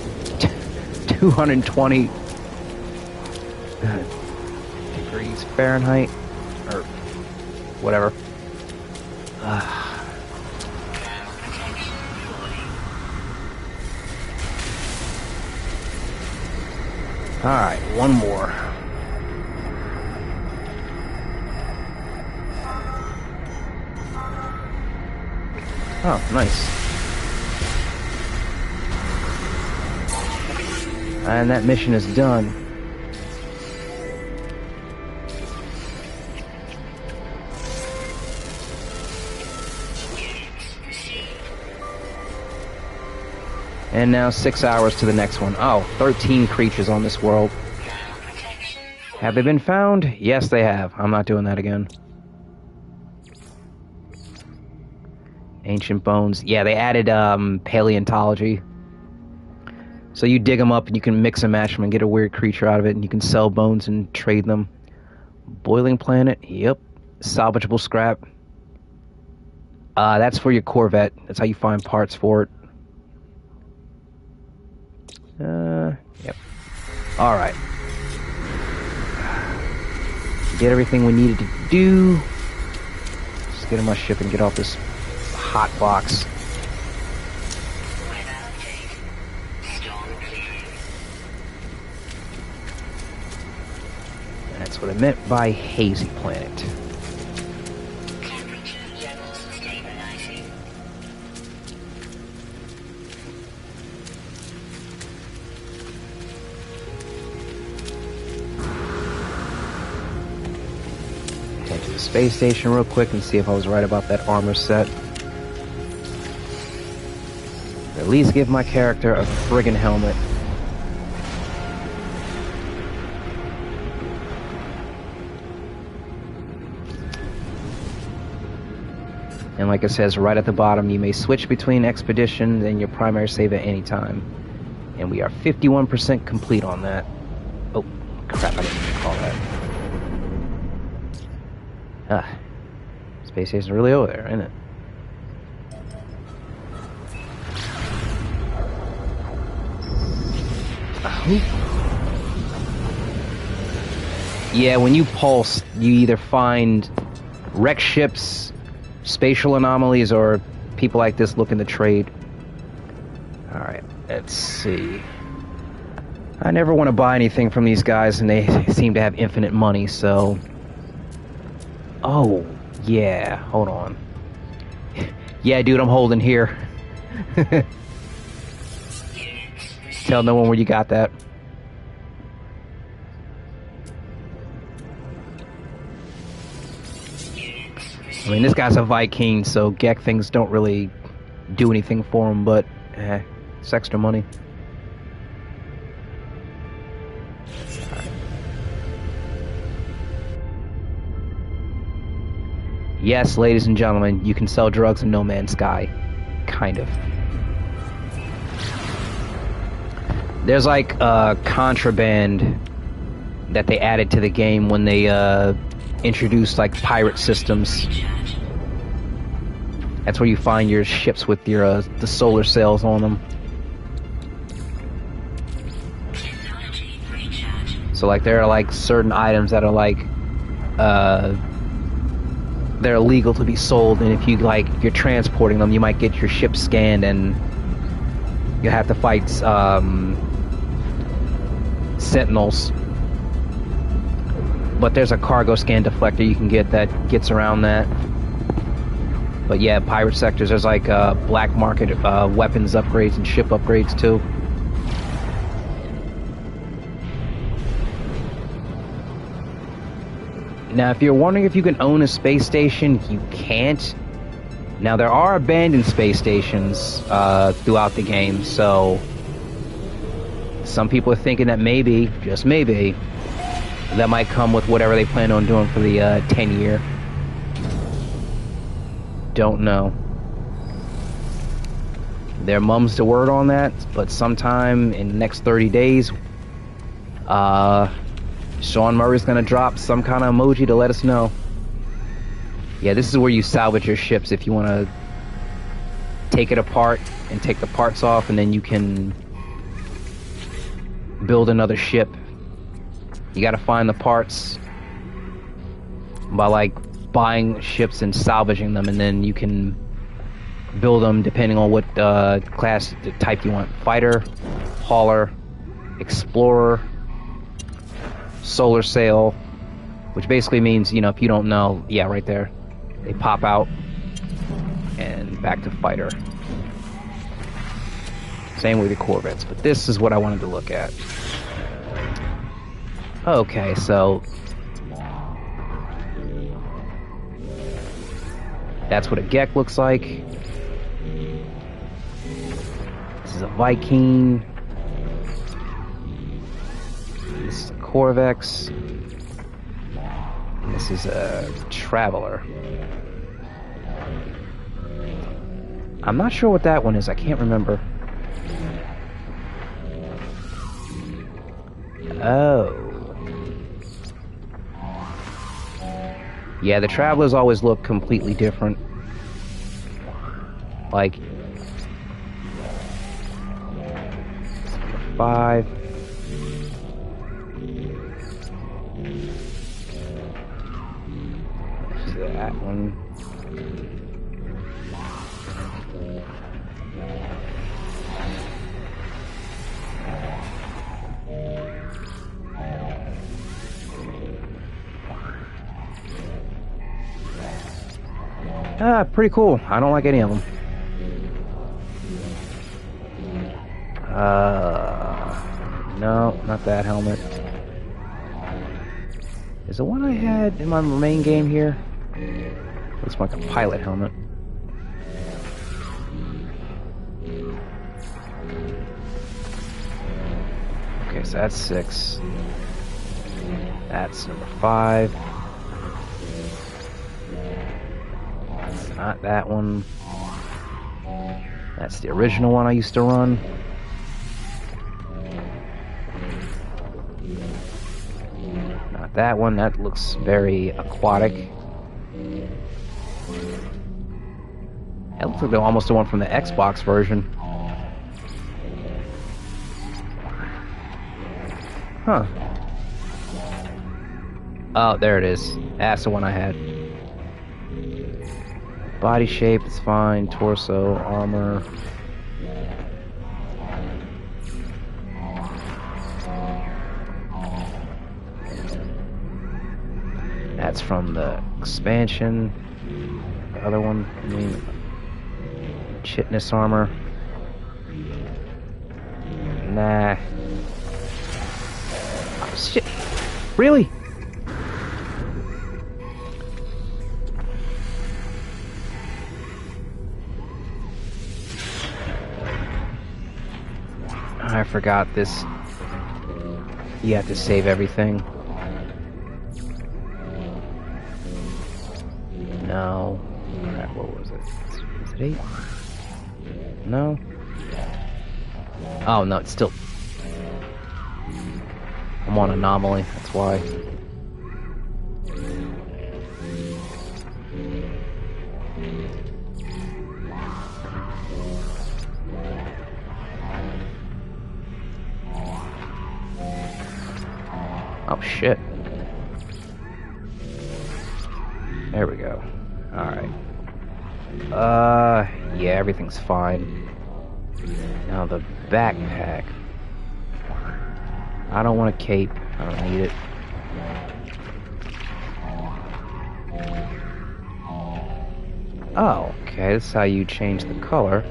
220 degrees Fahrenheit, or whatever. Alright, one more. Oh, nice. And that mission is done. And now 6 hours to the next one. Oh, 13 creatures on this world. Have they been found? Yes, they have. I'm not doing that again. Ancient bones. Yeah, they added paleontology. So you dig them up and you can mix and match them and get a weird creature out of it, and you can sell bones and trade them. Boiling planet. Yep. Salvageable scrap. That's for your Corvette. That's how you find parts for it. Yep. Alright. Get everything we needed to do. Just get in my ship and get off this hot box. That's what I meant by hazy planet. space station real quick and see if I was right about that armor set. At least give my character a friggin' helmet. And like it says right at the bottom, you may switch between expeditions and your primary save at any time. And we are 51% complete on that. Oh, crap, I didn't call that. Ah, space station's really over there, isn't it? Yeah, when you pulse, you either find wrecked ships, spatial anomalies, or people like this looking to trade. Alright, let's see. I never want to buy anything from these guys, and they seem to have infinite money, so... Oh, yeah, hold on. Yeah, dude, I'm holding here. Tell no one where you got that. I mean, this guy's a Viking, so Gek things don't really do anything for him, but it's extra money. Yes, ladies and gentlemen, you can sell drugs in No Man's Sky. Kind of. There's like contraband that they added to the game when they introduced like pirate systems. That's where you find your ships with your the solar sails on them. So like there are like certain items that are like they're illegal to be sold, and if you like you're transporting them, you might get your ship scanned and you have to fight sentinels. But there's a cargo scan deflector you can get that gets around that. But yeah, pirate sectors, there's like black market weapons upgrades and ship upgrades too. Now, if you're wondering if you can own a space station, you can't. Now, there are abandoned space stations throughout the game, so some people are thinking that maybe, just maybe, that might come with whatever they plan on doing for the 10-year. Don't know. Their mum's the word on that, but sometime in the next 30 days, Sean Murray's gonna drop some kind of emoji to let us know. Yeah, this is where you salvage your ships if you want to take it apart and take the parts off, and then you can build another ship. You gotta find the parts by like buying ships and salvaging them, and then you can build them depending on what class type you want. Fighter, hauler, explorer, solar sail, which basically means, you know, if you don't know, yeah, right there, they pop out, and back to fighter. Same with the corvettes, but this is what I wanted to look at. Okay, so that's what a Gek looks like. This is a Viking. This is a Corvex. This is a Traveler. I'm not sure what that one is. I can't remember. Oh. Yeah, the Travelers always look completely different. Like 5. That one. Pretty cool. I don't like any of them. No, not that helmet. Is the one I had in my main game here? Looks like a pilot helmet. Okay, so that's 6. That's number 5. That's not that one. That's the original one I used to run. Not that one. That looks very aquatic. That looks like almost the one from the Xbox version. Huh. Oh, there it is. That's the one I had. Body shape is fine. Torso, armor. That's from the expansion. The other one, I mean, chitness armor. Nah. Oh, shit. Really? I forgot this. You have to save everything. No. What was it? Is it 8? No. Oh, no, it's still... I'm on anomaly, that's why. Oh, shit. There we go. Alright. Yeah, everything's fine. Now the backpack. I don't want a cape. I don't need it. Oh, okay, this is how you change the color.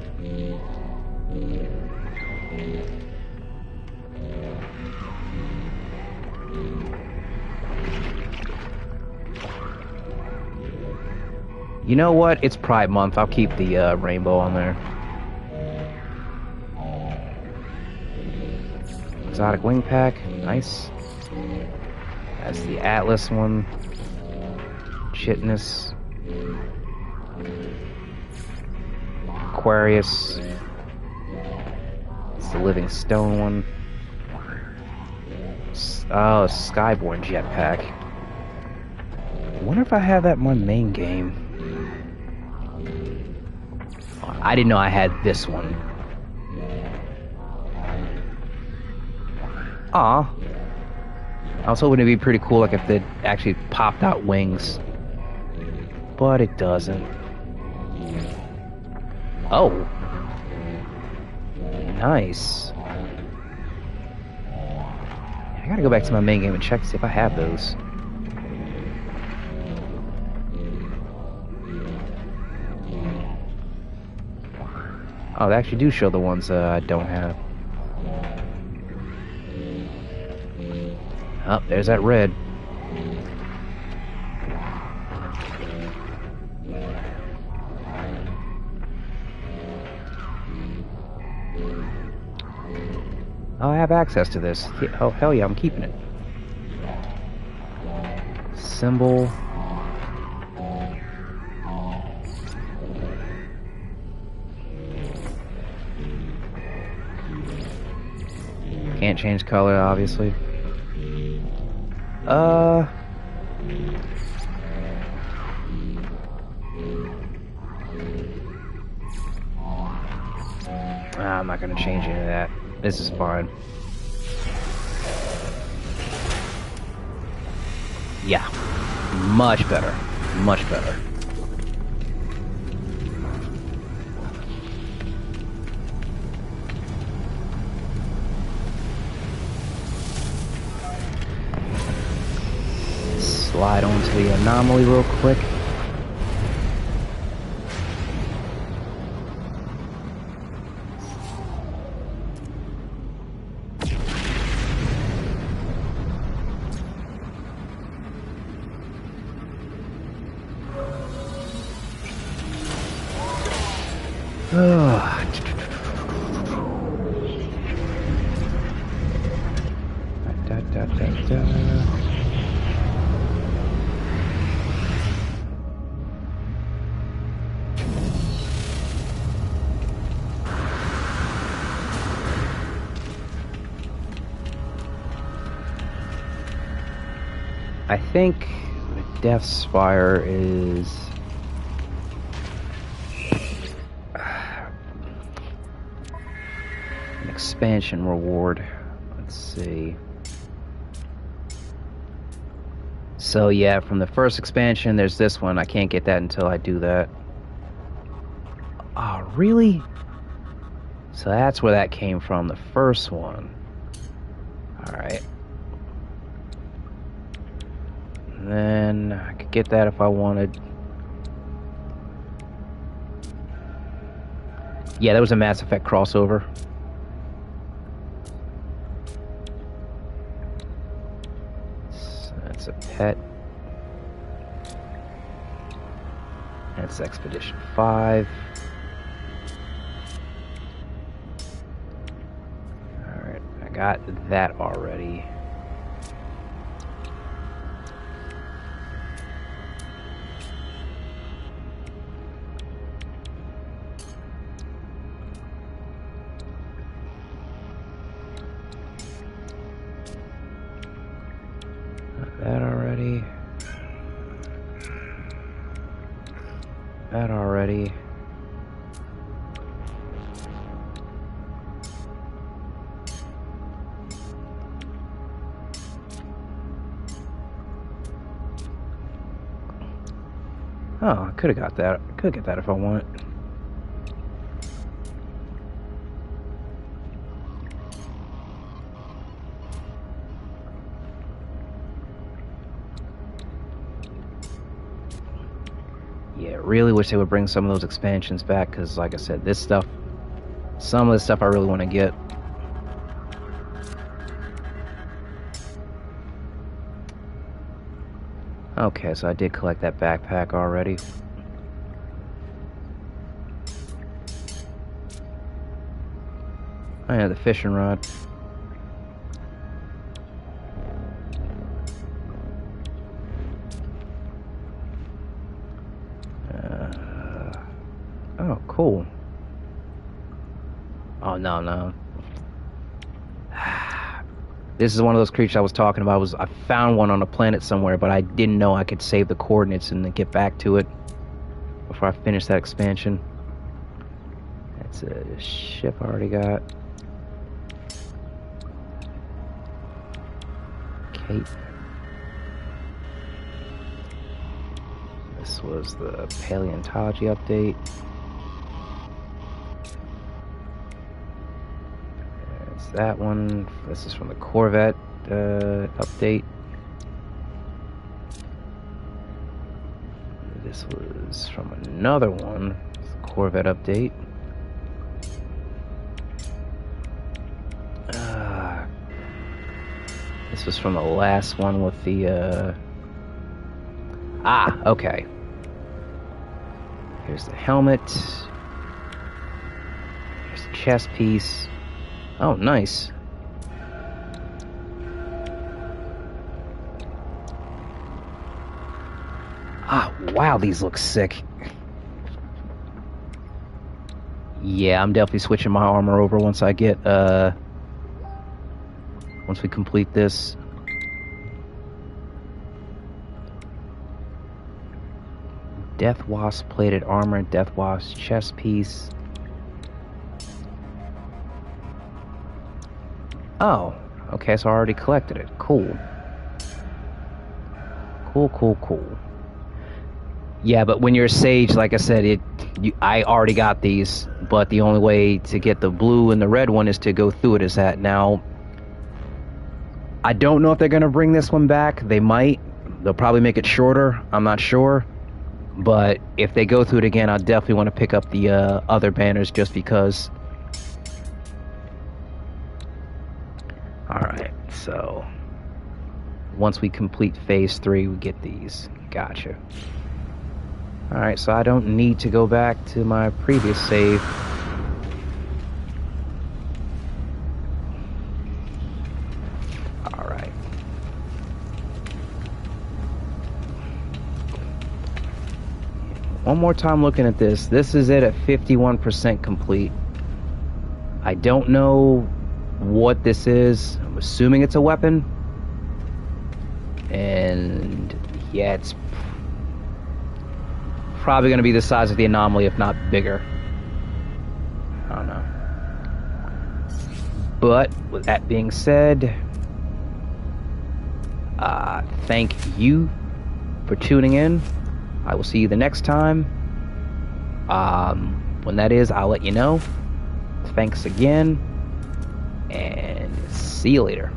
You know what? It's Pride Month. I'll keep the rainbow on there. Exotic wing pack. Nice. That's the Atlas one. Chitness. Aquarius. It's the Living Stone one. Oh, Skyborn jetpack. I wonder if I have that in my main game. I didn't know I had this one. Aw. I was hoping it'd be pretty cool, like if it actually popped out wings. But it doesn't. Oh. Nice. I gotta go back to my main game and check to see if I have those. Oh, they actually do show the ones I don't have. Oh, there's that red. Oh, I have access to this. Oh, hell yeah, I'm keeping it. Symbol. Can't change color, obviously. I'm not gonna change any of that. This is fine. Yeah. Much better. Much better. Slide onto the anomaly real quick. I think Death's Fire is an expansion reward. Let's see. So yeah, from the first expansion, there's this one. I can't get that until I do that. Oh, really? So that's where that came from, the first one. Alright. And then I could get that if I wanted. Yeah, that was a Mass Effect crossover. So that's a pet. That's Expedition 5. Alright, I got that already. That already. That already. Oh, I could have got that. I could get that if I wanted. Yeah, really wish they would bring some of those expansions back, because like I said, this stuff, some of the stuff I really want to get. Okay, so I did collect that backpack already. Oh yeah, the fishing rod. Oh, cool. Oh, no. This is one of those creatures I was talking about. I found one on a planet somewhere, but I didn't know I could save the coordinates and then get back to it before I finish that expansion. That's a ship I already got. Cape. This was the paleontology update. There's that one. This is from the Corvette update. This was from another one. Corvette update. This was from the last one with the okay. Here's the helmet. Here's the chest piece. Oh, nice. Wow, these look sick. Yeah, I'm definitely switching my armor over once I get, once we complete this. Death Wasp plated armor, Death Wasp chest piece. Oh, okay, so I already collected it. Cool. Cool. Yeah, but when you're a sage, like I said, I already got these, but the only way to get the blue and the red one is to go through it as that. Now, I don't know if they're going to bring this one back. They might. They'll probably make it shorter. I'm not sure. But if they go through it again, I definitely want to pick up the other banners just because. Alright, so once we complete phase 3, we get these. Gotcha. Alright, so I don't need to go back to my previous save. Alright. one more time looking at this. This is it at 51% complete. I don't know what this is. I'm assuming it's a weapon. And yeah, it's probably going to be the size of the anomaly, if not bigger. I don't know. But with that being said, thank you for tuning in. I will see you the next time. When that is, I'll let you know. Thanks again, and see you later.